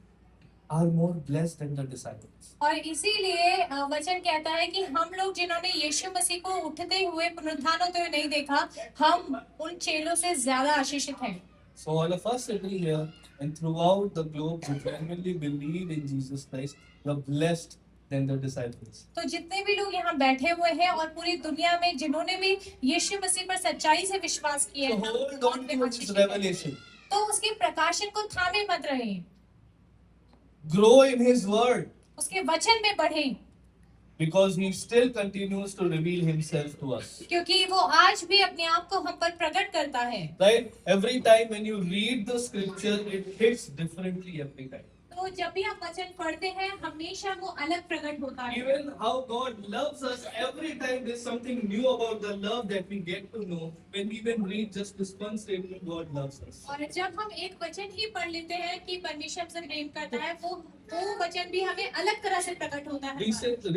S3: are more blessed than the disciples.
S4: और इसीलिए वचन कहता है कि हम लोग जिन्होंने यीशु मसीह को उठते हुए पुनरुत्थान होते हुए नहीं देखा, हम उन चेलों से ज्यादा आशीषित हैं।
S3: So all of us sitting here and throughout the globe who genuinely believe in Jesus Christ are blessed than the disciples.
S4: तो जितने भी लोग यहाँ बैठे हुए हैं और पूरी दुनिया में जिन्होंने भी यीशु मसीह पर सच्चाई से विश्वास किया
S3: So
S4: है,
S3: hold on to his revelation.
S4: तो उसके प्रकाशन को थामे मत रहे,
S3: Grow in his word.
S4: उसके वचन में बढ़े,
S3: Because he still continues to reveal himself to us.
S4: क्योंकि वो आज भी अपने आप को हम पर प्रकट करता है।
S3: Right? Every time when you read the scripture, it hits differently every time.
S4: तो तो जब भी हम वचन पढ़ते हैं हमेशा वो अलग प्रकट होता है।
S3: Even how God loves us, every time there's something new about the love that we get to know when we even read just this one statement, God loves us.
S4: और जब हम एक वचन ही पढ़ लेते हैं कि परमेश्वर हमसे प्रेम करता है, वो वचन भी हमें अलग तरह से प्रकट होता है।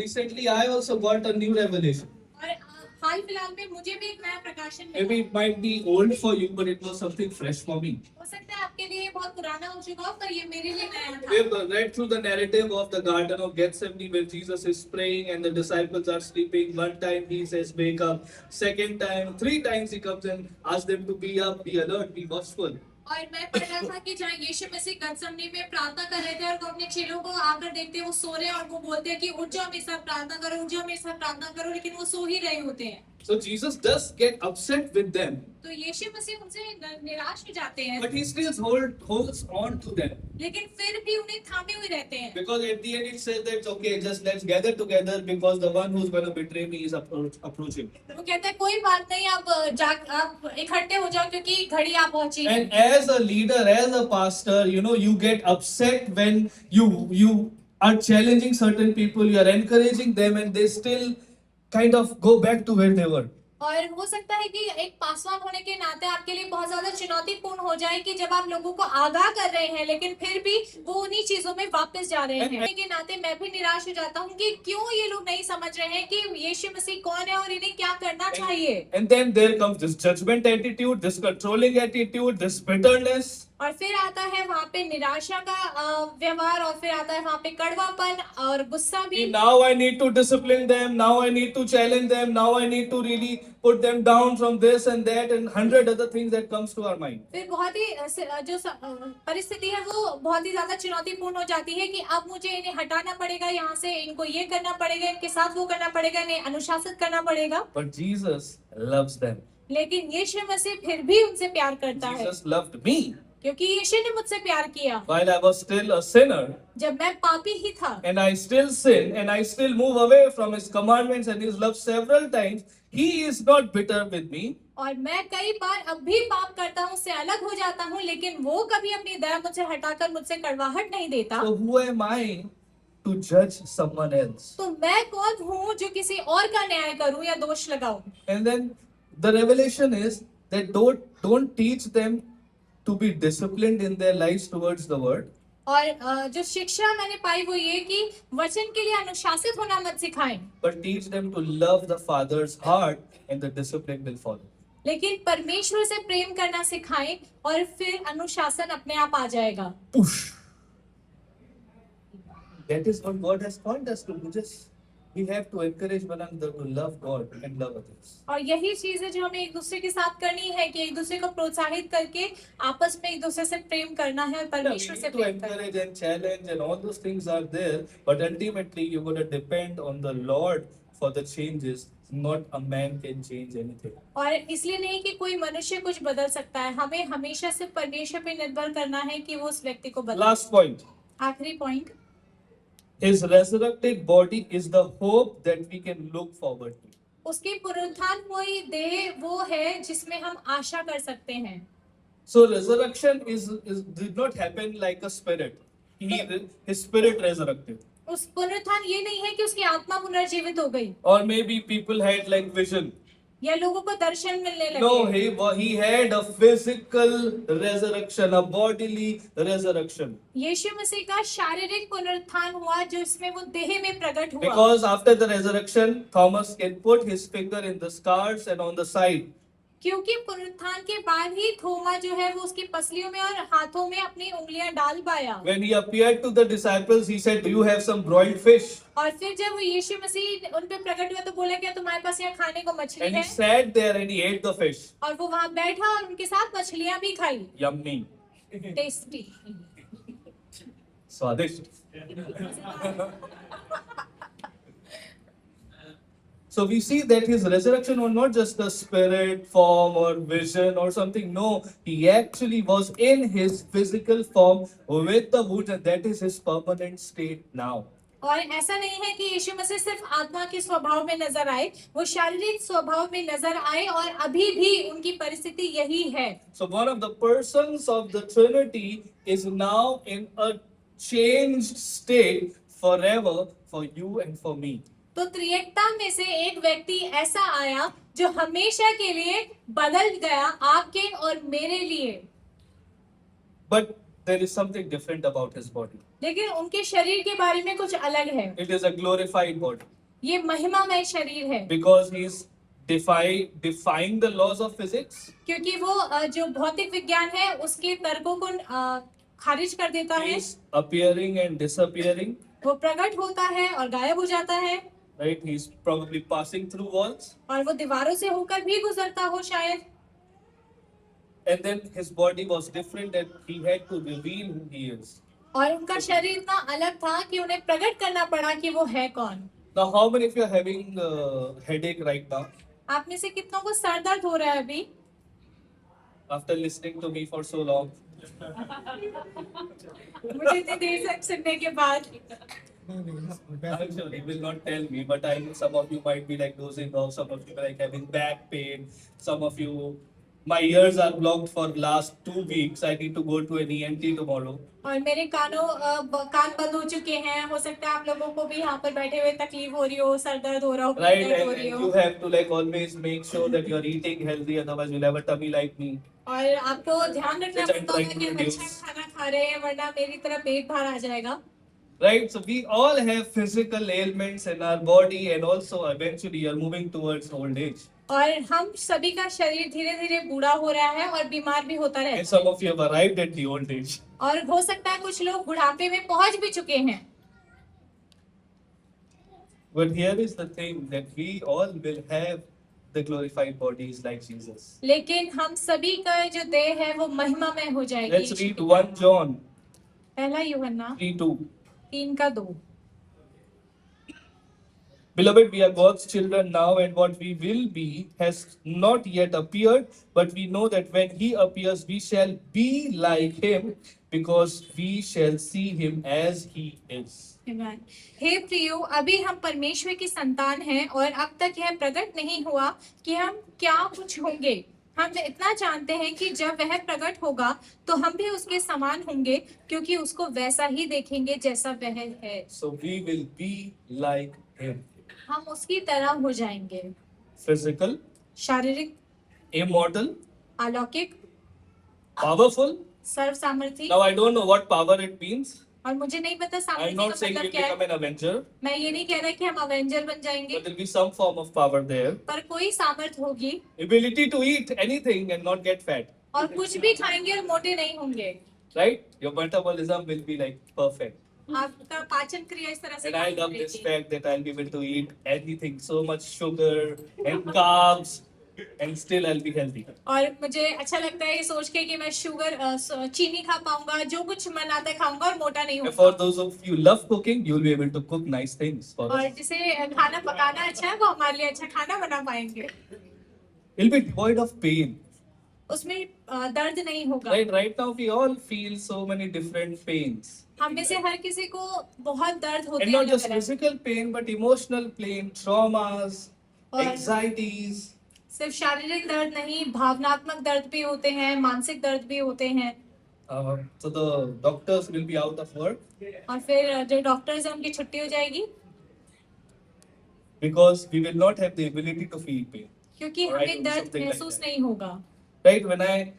S3: Recently, I also got a new revelation.
S4: और हाल फिलहाल में मुझे भी एक नया प्रकाशन मिला।
S3: Maybe it might be old for you, but it was something fresh for me.
S4: हो सकता है आपके लिए बहुत पुराना हो चुका हो, पर ये मेरे लिए नया था।
S3: We have read through the narrative of the Garden of Gethsemane where Jesus is praying and the disciples are sleeping. One time he says, "Wake up." Second time, 3 times he comes and asks them to be up, be alert, be watchful.
S4: और मैं पढ़ रहा था कि जहाँ यीशु मसीह गतसमनी में प्रार्थना कर रहे थे और वो अपने चेलों को आकर देखते हैं वो सो रहे हैं और वो बोलते हैं कि उठ जाओ मेरे साथ प्रार्थना करो, उठ जाओ मेरे साथ प्रार्थना करो, लेकिन वो सो ही रहे होते हैं।
S3: So Jesus does get upset with them,
S4: तो यीशु मसीह उनसे निराश हो जाते हैं,
S3: but he still holds on to them.
S4: लेकिन फिर भी उन्हें थामे हुए रहते हैं।
S3: Because at the end it says that okay, just let's gather together because the one who's going to betray me is approaching.
S4: वो कहता है कोई बात नहीं, आप इकट्ठे हो जाओ क्योंकि घड़ी आ पहुंची है।
S3: And as a leader, as a pastor, you get upset when you are challenging certain people, you are encouraging them, and they still kind of go back to where they were.
S4: और हो सकता है कि एक पासवान होने के नाते आपके लिए बहुत ज्यादा चुनौतीपूर्ण हो जाए कि जब आप लोगों को आगाह कर रहे हैं लेकिन फिर भी वो उन्हीं चीजों में वापस जा रहे हैं। के नाते मैं भी निराश हो जाता हूँ कि क्यों ये लोग नहीं समझ रहे हैं कि यीशु मसीह कौन है और इन्हें क्या करना चाहिए।
S3: And then there comes this judgment attitude, this controlling attitude, this bitterness.
S4: और फिर आता है वहाँ पे निराशा का व्यवहार, और फिर आता है वहाँ पे कड़वापन और गुस्सा भी।
S3: Now I need to discipline them, now I need to challenge them, now I need to really put them down from this and that and 100 other things that comes to our mind.
S4: फिर बहुत ही जो परिस्थिति है वो बहुत ही ज्यादा चुनौतीपूर्ण हो जाती है कि अब मुझे इन्हें हटाना पड़ेगा यहाँ से, इनको ये करना पड़ेगा, इनके साथ वो करना पड़ेगा, इन्हें अनुशासित करना पड़ेगा।
S3: But Jesus loves them.
S4: लेकिन यीशु मसीह फिर भी उनसे प्यार करता है,
S3: Jesus loved me
S4: क्योंकि यीशु ने मुझसे प्यार किया
S3: while I was still a sinner.
S4: जब मैं पापी ही था।
S3: And I still sin and I still move away from his commandments and his love several times. He is not bitter with me.
S4: और मैं कई बार अब भी पाप करता हूँ, उससे अलग हो जाता हूँ, लेकिन वो कभी अपनी दया मुझसे हटाकर मुझसे कड़वाहट नहीं देता।
S3: So who am I to judge someone else?
S4: तो मैं कौन हूँ जो किसी और का न्याय करूँ या दोष लगाऊं?
S3: And then the revelation is that don't teach them to be disciplined in their lives towards the word.
S4: और जो शिक्षा मैंने पाई वो ये कि वचन के लिए अनुशासित होना मत सिखाएं,
S3: But teach them to love the Father's heart and the discipline will follow.
S4: लेकिन परमेश्वर से प्रेम करना सिखाएं और फिर अनुशासन अपने आप आ जाएगा।
S3: Push. That is what God has called us to do. Just we have to encourage one another to love God and love others.
S4: और यही चीज है जो हमें एक दूसरे के साथ करनी है कि एक दूसरे को प्रोत्साहित करके आपस में एक दूसरे से प्रेम करना है और
S3: Yeah, we
S4: परमेश्वर से
S3: need to
S4: प्रेम करना है।
S3: encourage and challenge and all those things are there, but ultimately you're going to depend on the Lord for the changes. Not a man can change anything.
S4: और इसलिए नहीं कि कोई मनुष्य कुछ बदल सकता है, हमें हमेशा सिर्फ परमेश्वर पे निर्भर करना है कि वो उस व्यक्ति को बदले।
S3: Last point.
S4: आखिरी point,
S3: His resurrected body is the hope that we can look forward to.
S4: उसकी पुनरुत्थान हुई देह वो है जिसमें हम आशा कर सकते हैं।
S3: So resurrection did not happen like a spirit. His spirit resurrected.
S4: उस पुनरुत्थान ये नहीं है कि उसकी आत्मा पुनर्जीवित हो गई
S3: Or maybe people had like vision.
S4: या लोगों को दर्शन मिलने लगे।
S3: No, he had a physical resurrection, a bodily resurrection.
S4: यीशु मसीह का शारीरिक पुनरुत्थान हुआ जो इसमें वो देह में प्रकट हुआ।
S3: Because after the resurrection, Thomas can put his finger in the scars and on the side.
S4: क्योंकि पुनरुत्थान के बाद ही थोमा जो है वो उसकी पसलियों में और हाथों में अपनी उंगलियां डाल पाया।
S3: When he appeared to the disciples, he said, "Do you have some broiled fish?"
S4: और फिर जब वो यीशु मसीह उन पे प्रकट हुआ तो बोला क्या तुम्हारे पास यहाँ खाने को मछली
S3: And he
S4: है?
S3: sat there and he ate the fish.
S4: और वो वहाँ बैठा और उनके साथ मछलियां भी खाई।
S3: Yummy.
S4: Tasty.
S3: Swadisht. So we see that his resurrection was not just a spirit form or vision or something. No, he actually was in his physical form with the wounds, and that is his permanent state now.
S4: और ऐसा नहीं है कि यीशु मसीह सिर्फ आत्मा के स्वभाव में नजर आए, वो शारीरिक स्वभाव में नजर आए और अभी भी उनकी परिस्थिति यही है।
S3: So one of the persons of the Trinity is now in a changed state forever for you and for me.
S4: तो त्रिएकता में से एक व्यक्ति ऐसा आया जो हमेशा के लिए बदल गया आपके और मेरे लिए।
S3: But there is something different about his body.
S4: लेकिन उनके शरीर के बारे में कुछ अलग है।
S3: It is a glorified body
S4: ये महिमामय शरीर है
S3: because he is defying the laws of physics.
S4: क्योंकि वो जो भौतिक विज्ञान है उसके तर्कों को खारिज कर देता
S3: He
S4: है।
S3: is appearing and disappearing.
S4: वो प्रकट होता है और गायब हो जाता है
S3: Right? He is probably passing through walls.
S4: और वो दीवारों से होकर भी गुजरता हो शायद।
S3: And then his body was different and he had to reveal who he is.
S4: और उनका शरीर इतना अलग था कि उन्हें प्रकट करना पड़ा कि वो है कौन।
S3: Now, how many of you are having headache right now
S4: आप में से कितनों को सर दर्द हो रहा है अभी?
S3: after listening to me for so long?
S4: मुझे इतनी देर से सुनने के बाद।
S3: Actually, will not tell me, but I know some of you might be like dozing off, some of you are like having back pain, some of you, my ears are blocked for last 2 weeks. I need to go to an ENT tomorrow.
S4: और मेरे कान बंद हो चुके हैं। हो सकता है आप लोगों को भी यहाँ पर बैठे हुए तकलीफ हो रही हो, सर दर्द हो रहा हो, पीठ
S3: Right?
S4: दर्द हो
S3: And
S4: रही हो।
S3: you have to like always make sure that you're eating healthy, otherwise you'll have a tummy like me.
S4: और आपको ध्यान रखना
S3: Which I'm
S4: पड़ता
S3: trying
S4: है
S3: to
S4: कि हम
S3: reduce.
S4: अच्छा खाना खा रहे हैं वरना मेरी तरह पेट बाहर आ जाएगा।
S3: Right? So we all have physical ailments in our body, and also eventually you're moving towards old age.
S4: और हम सभी का शरीर धीरे धीरे बूढ़ा हो रहा है और बीमार भी होता
S3: And
S4: रहता
S3: some of you have arrived at the old age.
S4: है। और हो सकता है कुछ लोग बुढ़ापे में पहुंच भी चुके हैं।
S3: But here is the thing that we all will have the glorified bodies like Jesus.
S4: लेकिन हम सभी का जो देह है वो महिमामय हो जाएगी।
S3: Let's read 1 John
S4: पहला यूहन्ना
S3: 3:2.
S4: 3:2।
S3: Beloved, we are God's children now, and what we will be has not yet appeared, but we know that when He appears, we shall be like Him, because we shall see Him as He is.
S4: Amen. हे प्रियो, अभी हम परमेश्वर की संतान हैं और अब तक यह प्रकट नहीं हुआ कि हम क्या कुछ होंगे। हम इतना जानते हैं कि जब वह प्रकट होगा तो हम भी उसके समान होंगे, क्योंकि उसको वैसा ही देखेंगे जैसा वह है।
S3: So we will be like Him.
S4: हम उसकी तरह हो जाएंगे।
S3: Physical,
S4: शारीरिक,
S3: immortal,
S4: अलौकिक,
S3: powerful.
S4: सर्व सामर्थी।
S3: Now I don't know what power it means.
S4: और मुझे नहीं पता
S3: I'm
S4: सामर्थी
S3: not
S4: का
S3: saying
S4: मतलब
S3: we'll
S4: क्या
S3: become
S4: है।
S3: an Avenger,
S4: मैं ये नहीं कह रहा कि हम अवेंजर बन जाएंगे,
S3: but there'll be some form of power there.
S4: पर कोई सामर्थ होगी
S3: Ability to eat anything and not get fat.
S4: और कुछ भी खाएंगे और मोटे नहीं होंगे।
S3: Right? Your metabolism will be like perfect.
S4: आपका पाचन क्रिया इस तरह से
S3: And I
S4: काम
S3: love this
S4: करेगी।
S3: fact that I'll be able to eat anything, so much sugar and carbs, and still I'll be healthy.
S4: और मुझे अच्छा लगता है ये सोच के कि मैं चीनी खा पाऊंगा, जो कुछ मन आता है खाऊंगा और मोटा नहीं
S3: And for
S4: होऊंगा।
S3: those of you love cooking, you'll be able to cook nice things for
S4: और
S3: us.
S4: जिसे खाना पकाना अच्छा है वो हमारे लिए अच्छा खाना बना पाएंगे।
S3: It'll be devoid of pain.
S4: उसमें दर्द नहीं होगा।
S3: Right now we all feel so many different pains.
S4: हम में से हर किसी को बहुत दर्द होते
S3: And
S4: हैं
S3: not just
S4: अलग-अलग।
S3: physical pain, but emotional pain, traumas,
S4: और-
S3: anxieties.
S4: सिर्फ शारीरिक दर्द नहीं, भावनात्मक दर्द भी होते हैं, मानसिक दर्द भी होते हैं।
S3: So the doctors will be out of work
S4: और फिर जो डॉक्टर्स हैं उनकी छुट्टी हो जाएगी,
S3: because we will not have the ability to feel pain.
S4: क्योंकि
S3: Or I
S4: हमें
S3: do
S4: दर्द
S3: something like
S4: महसूस
S3: that.
S4: नहीं होगा।
S3: Right?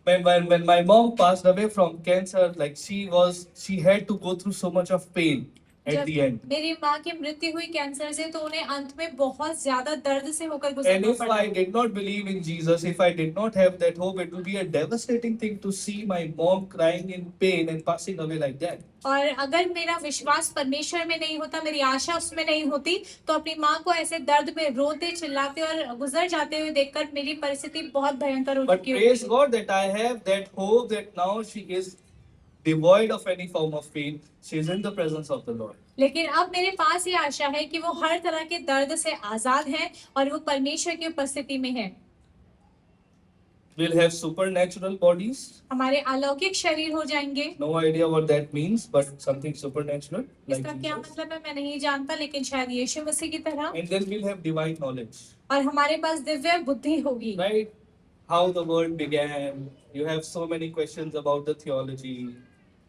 S3: When my mom passed away from cancer, like she had to go through so much of pain at
S4: जब
S3: the end.
S4: मेरी माँ की मृत्यु हुई कैंसर से तो उन्हें अंत में बहुत ज्यादा दर्द से होकर
S3: And
S4: गुजरना
S3: if
S4: पड़ा।
S3: I did not believe in Jesus, if I did not have that hope, it would be a devastating thing to see my mom crying in pain and passing away like that.
S4: और अगर मेरा विश्वास परमेश्वर में नहीं होता, मेरी आशा उसमें नहीं होती, तो अपनी माँ को ऐसे दर्द में रोते चिल्लाते और गुजर जाते हुए देखकर मेरी परिस्थिति बहुत भयंकर हो
S3: But
S4: चुकी
S3: praise
S4: होती।
S3: God that I have that hope that now she is devoid of any form of pain. She is in the presence of the Lord.
S4: लेकिन अब मेरे पास ये आशा है कि वो हर तरह के दर्द से आजाद है और वो परमेश्वर की उपस्थिति में है।
S3: We'll have supernatural bodies.
S4: हमारे अलौकिक शरीर हो जाएंगे।
S3: No idea what that means, but something supernatural like
S4: इसका क्या
S3: Jesus.
S4: मतलब है मैं नहीं जानता, लेकिन शायद यीशु मसीह की तरह।
S3: And then we'll have divine knowledge.
S4: और हमारे पास दिव्य बुद्धि होगी।
S3: Right? How the world began. You have so many questions about the theology.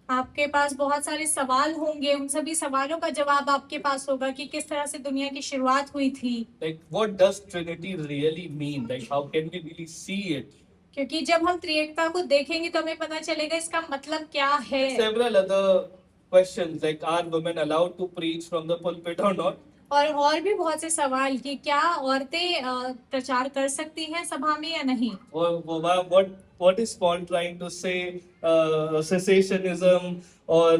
S4: आपके पास बहुत सारे सवाल होंगे, उन सभी सवालों का जवाब आपके पास होगा कि किस तरह से दुनिया की शुरुआत हुई थी।
S3: Like, what does Trinity really mean? Like, how can we really see it?
S4: क्योंकि जब हम त्रिएकता को देखेंगे तो हमें पता चलेगा इसका मतलब क्या है।
S3: Several other questions, like, are women allowed to preach from the pulpit or not?
S4: और भी बहुत से सवाल कि क्या औरतें प्रचार कर सकती हैं सभा में या नहीं।
S3: Or what is Paul trying to say? Cessationism or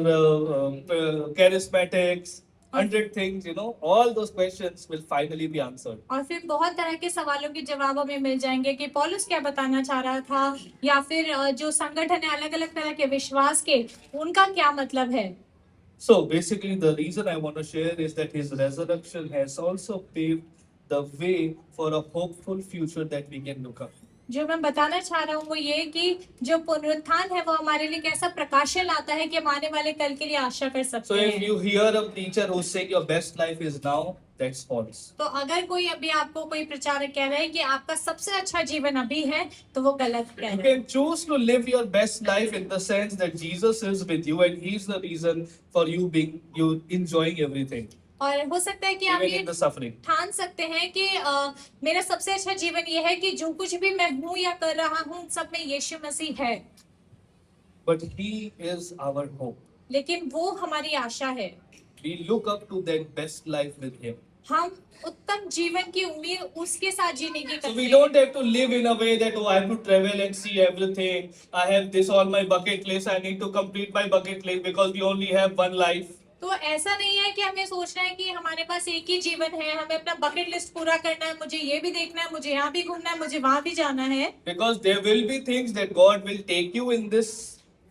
S3: charismatics? 100 things, all those questions will finally be answered.
S4: और फिर बहुत तरह के सवालों के जवाब हमें मिल जाएंगे कि पौलुस क्या बताना चाह रहा था, या फिर जो संगठन है अलग अलग तरह के विश्वास के, उनका क्या मतलब है।
S3: So basically, the reason I want to share is that his resurrection has also paved the way for a hopeful future that we can look up.
S4: जो मैं बताना चाह रहा हूँ वो ये कि जो पुनरुत्थान है वो हमारे लिए कैसा प्रकाशन लाता है कि हम आने वाले कल के लिए आशा कर
S3: So
S4: सकते
S3: if
S4: हैं।
S3: you hear a preacher who's saying your best life is now, that's false.
S4: तो अगर कोई अभी आपको कोई प्रचारक कह रहा है कि आपका सबसे अच्छा जीवन अभी है, तो वो गलत कह
S3: You
S4: रहा है।
S3: can choose to live your best life in the sense that Jesus is with you and He's the reason for you enjoying everything,
S4: और हो सकता है कि आप
S3: even
S4: ये
S3: in the suffering.
S4: ठान सकते हैं कि मेरा सबसे अच्छा जीवन ये है कि जो कुछ भी मैं हूँ या कर रहा हूँ सब में यीशु मसीह है,
S3: But He is our hope.
S4: लेकिन वो हमारी आशा है।
S3: We look up to that best life with Him.
S4: हम उत्तम जीवन की उम्मीद उसके साथ जीने की
S3: So
S4: करते
S3: we
S4: हैं।
S3: don't have to live in a way that, oh, I have to travel and see everything. I have this on my bucket list. I need to complete my bucket list because we only have one life.
S4: तो ऐसा नहीं है कि हमें सोचना है कि हमारे पास एक ही जीवन है, हमें अपना बकेट लिस्ट पूरा करना है, मुझे ये भी देखना है, मुझे यहाँ भी घूमना है, मुझे वहां भी जाना है।
S3: Because there will be things that God will take you in this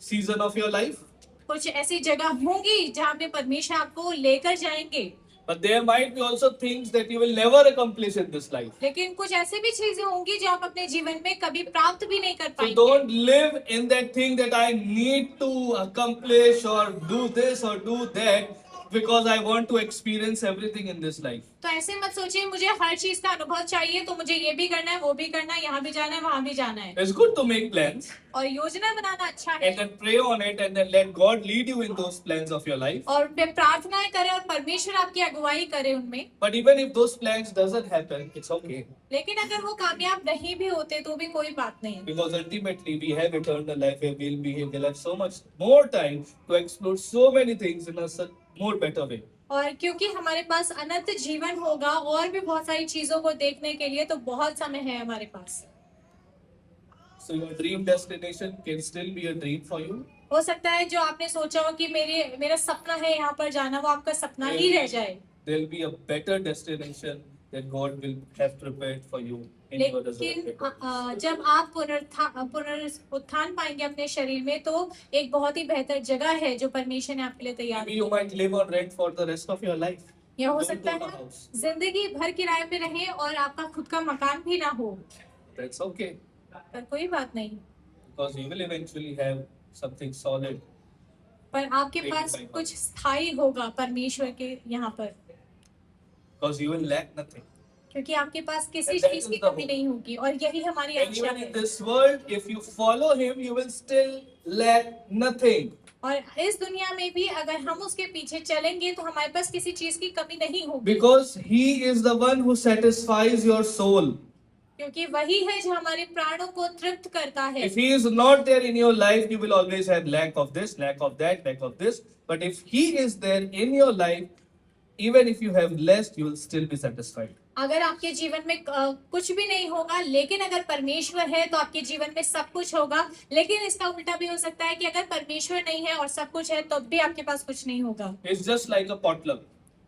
S3: season of your life.
S4: कुछ ऐसी जगह होंगी जहाँ पे परमेश्वर आपको लेकर जाएंगे,
S3: But there might be also things that you will never accomplish in this life.
S4: लेकिन कुछ ऐसी भी चीजें होंगी जो आप अपने जीवन में कभी प्राप्त भी नहीं कर
S3: So
S4: पाएंगे।
S3: don't live in that thing that I need to accomplish or do this or do that because I want to experience everything in this life.
S4: तो ऐसे मत सोचिए मुझे हर चीज का अनुभव चाहिए तो मुझे ये भी करना है, वो भी करना है, यहाँ भी जाना है, वहां भी जाना है।
S3: It's good to make plans
S4: और योजना बनाना अच्छा है,
S3: and then pray on it and then let God lead you in those plans of your life.
S4: और उनपे प्रार्थनाएं करें और परमेश्वर आपकी अगुवाई करे उनमें।
S3: But even if those plans doesn't happen, it's okay.
S4: लेकिन अगर वो कामयाब नहीं भी होते तो भी कोई बात नहीं,
S3: Because ultimately we have eternal life where we'll have so much more time to explore so many things in a more better way.
S4: और क्योंकि हमारे पास अनंत जीवन होगा और भी बहुत सारी चीजों को देखने के लिए, तो बहुत समय है हमारे पास।
S3: So your dream destination can still be a dream for you.
S4: हो सकता है जो आपने सोचा हो कि मेरा सपना है यहाँ पर जाना, वो आपका सपना ही रह जाए।
S3: There'll be a better destination that God will have prepared for you in your
S4: लेकिन
S3: resurrection.
S4: जब आप पुनरुत्थान पाएंगे अपने शरीर में, तो एक बहुत ही बेहतर जगह है जो परमेश्वर ने आपके लिए तैयार
S3: Maybe you might live on rent for the rest of your life.
S4: या हो
S3: Don't
S4: सकता
S3: own a
S4: है
S3: house.
S4: जिंदगी भर किराए पे रहें और आपका खुद का मकान भी ना हो,
S3: That's okay.
S4: पर कोई बात नहीं।
S3: Because you will eventually have something solid.
S4: पर आपके पास कुछ स्थायी होगा परमेश्वर के यहाँ पर,
S3: Because you will lack nothing.
S4: क्योंकि आपके पास किसी
S3: And that
S4: चीज
S3: is
S4: की
S3: the
S4: कमी
S3: hope.
S4: नहीं होगी, और यही हमारी
S3: And
S4: आशा
S3: even
S4: है।
S3: in this world, if you follow Him, you will still lack nothing.
S4: और इस दुनिया में भी अगर हम उसके पीछे चलेंगे तो हमारे पास किसी चीज की कमी नहीं होगी,
S3: Because He is the one who satisfies your soul.
S4: क्योंकि वही है जो हमारे प्राणों को तृप्त करता है।
S3: If He is not there in your life, you will always have lack of this, lack of that, lack of this. But if He is there in your life, even if you have less, you will still be satisfied.
S4: अगर आपके जीवन में कुछ भी नहीं होगा, लेकिन अगर परमेश्वर है तो आपके जीवन में सब कुछ होगा। लेकिन इसका उल्टा भी हो सकता है कि अगर परमेश्वर नहीं है और सब कुछ है तो भी आपके पास कुछ नहीं होगा।
S3: It's just like a potluck,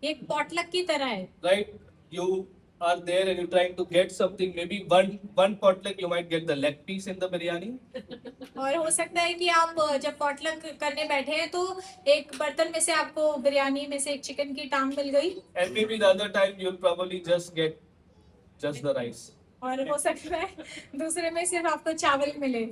S4: एक पॉटलक की तरह है।
S3: right? You are there and you're trying to get something. Maybe one potluck you might get the leg piece in the biryani.
S4: और हो सकता है कि आप जब पॉटलक करने बैठे हैं तो एक बर्तन में से आपको बिरयानी में से एक चिकन की टांग मिल गई,
S3: And maybe the other time you'll probably just get just the rice.
S4: और हो सकता है दूसरे में सिर्फ आपको चावल मिले।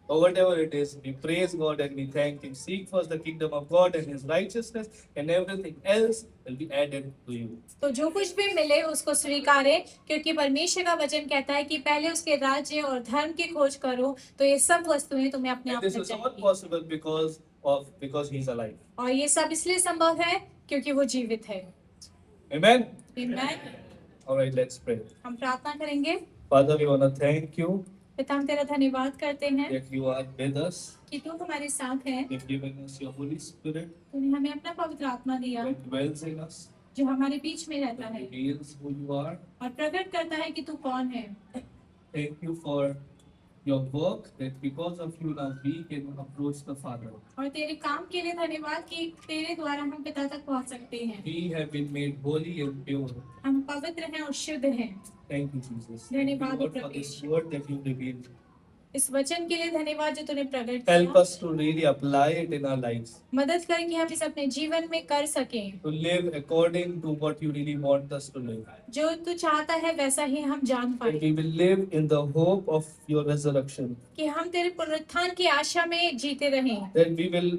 S3: Or whatever it is, we praise God and we thank Him. Seek first the kingdom of God and His righteousness, and everything else will be added to you.
S4: तो जो कुछ भी मिले उसको स्वीकारें, क्योंकि परमेश्वर का वचन कहता है कि पहले उसके राज्य और धर्म की खोज करो तो ये सब वस्तुएं तुम्हें अपने
S3: And
S4: आप
S3: this
S4: मिल
S3: is all
S4: जाएंगी।
S3: possible because because he's alive.
S4: और ये सब इसलिए संभव है क्योंकि वो जीवित है।
S3: Amen.
S4: Amen.
S3: All right, let's pray.
S4: हम प्रार्थना करेंगे।
S3: Father, we want to thank you
S4: पिता, हम तेरा धन्यवाद करते हैं
S3: that you are with us.
S4: कि तू हमारे साथ है।
S3: You've given us your Holy Spirit
S4: तूने हमें अपना पवित्र आत्मा दिया
S3: that dwells in us,
S4: जो हमारे बीच में रहता
S3: that
S4: है
S3: reveals who you are.
S4: और प्रकट करता है कि तू कौन है।
S3: Thank you for your work, that because of you now we can approach the Father.
S4: और तेरे काम के लिए धन्यवाद कि तेरे द्वारा हम पिता तक पहुंच सकते हैं।
S3: We have been made holy and pure.
S4: हम पवित्र हैं और शुद्ध हैं।
S3: Thank you, Jesus.
S4: धन्यवाद
S3: Thank you, Lord, for this word that you revealed.
S4: इस वचन के लिए धन्यवाद जो तूने प्रकट
S3: Help
S4: किया।
S3: us to really apply it in our lives,
S4: मदद कर कि हम इसे अपने जीवन में कर सकें।
S3: to live according to what you really want us to live.
S4: जो तू चाहता है वैसा ही हम जान
S3: That
S4: पाए
S3: we will live in the hope of your resurrection.
S4: कि हम तेरे पुनरुत्थान की आशा में जीते रहें।
S3: That we will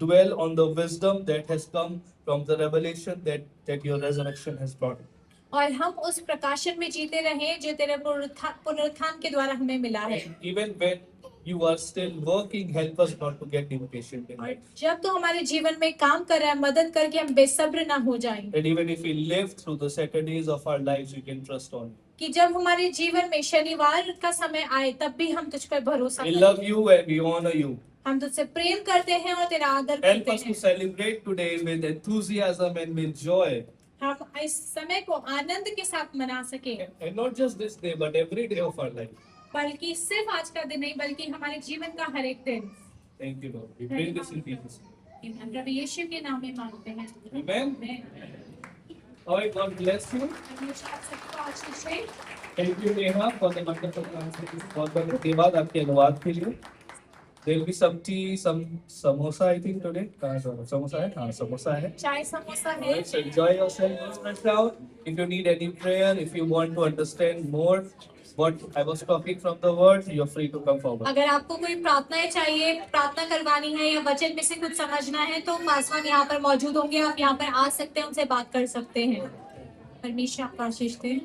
S3: dwell on the wisdom that has come from the revelation that your resurrection has brought.
S4: और हम उस प्रकाशन में जीते रहें जो तेरे पुनरुत्थान के द्वारा हमें मिला है।
S3: Even when you are still working, help us not to get impatient in
S4: और
S3: life.
S4: जब तू हमारे जीवन में काम कर रहा है, मदद करके हम बेसब्र ना हो जाएं।
S3: That even if we live through the Saturdays of our lives, we can trust on you.
S4: कि जब हमारे जीवन में शनिवार का समय आए तब भी हम तुझ पर भरोसा
S3: We
S4: करें।
S3: love you and we honor you.
S4: हम तुझसे प्रेम करते हैं और तेरा आदर
S3: Help
S4: करते
S3: us to
S4: हैं।
S3: celebrate today with enthusiasm and with joy.
S4: हम इस समय को आनंद के साथ मना सके,
S3: And not just this day, but every day of our life.
S4: बल्कि सिर्फ आज का दिन नहीं बल्कि हमारे जीवन का हर एक दिन।
S3: Thank you, Lord. We pray this in Jesus' name.
S4: हम प्रभु यीशु के नाम में मांगते हैं।
S3: Amen.
S4: आमीन।
S3: All right, God bless you.
S4: परमेश्वर आप सबको आशीष दे।
S3: Thank you, Neha, for the wonderful translation. बहुत बहुत धन्यवाद आपके अनुवाद के लिए. There will be some tea, some samosa, I think today. कहाँ samosa है? हाँ, samosa है.
S4: चाय समोसा है।
S3: Alright, so enjoy yourself right now. If you need any prayer, if you want to understand more what I was talking from the word, you're free to come forward.
S4: अगर आपको कोई प्रार्थनाएं चाहिए, प्रार्थना करवानी है या वचन में से कुछ समझना है तो पासवान यहाँ पर मौजूद होंगे, आप यहाँ पर आ सकते हैं, उनसे बात कर सकते हैं। परमेश्वर आपको आशीष दे।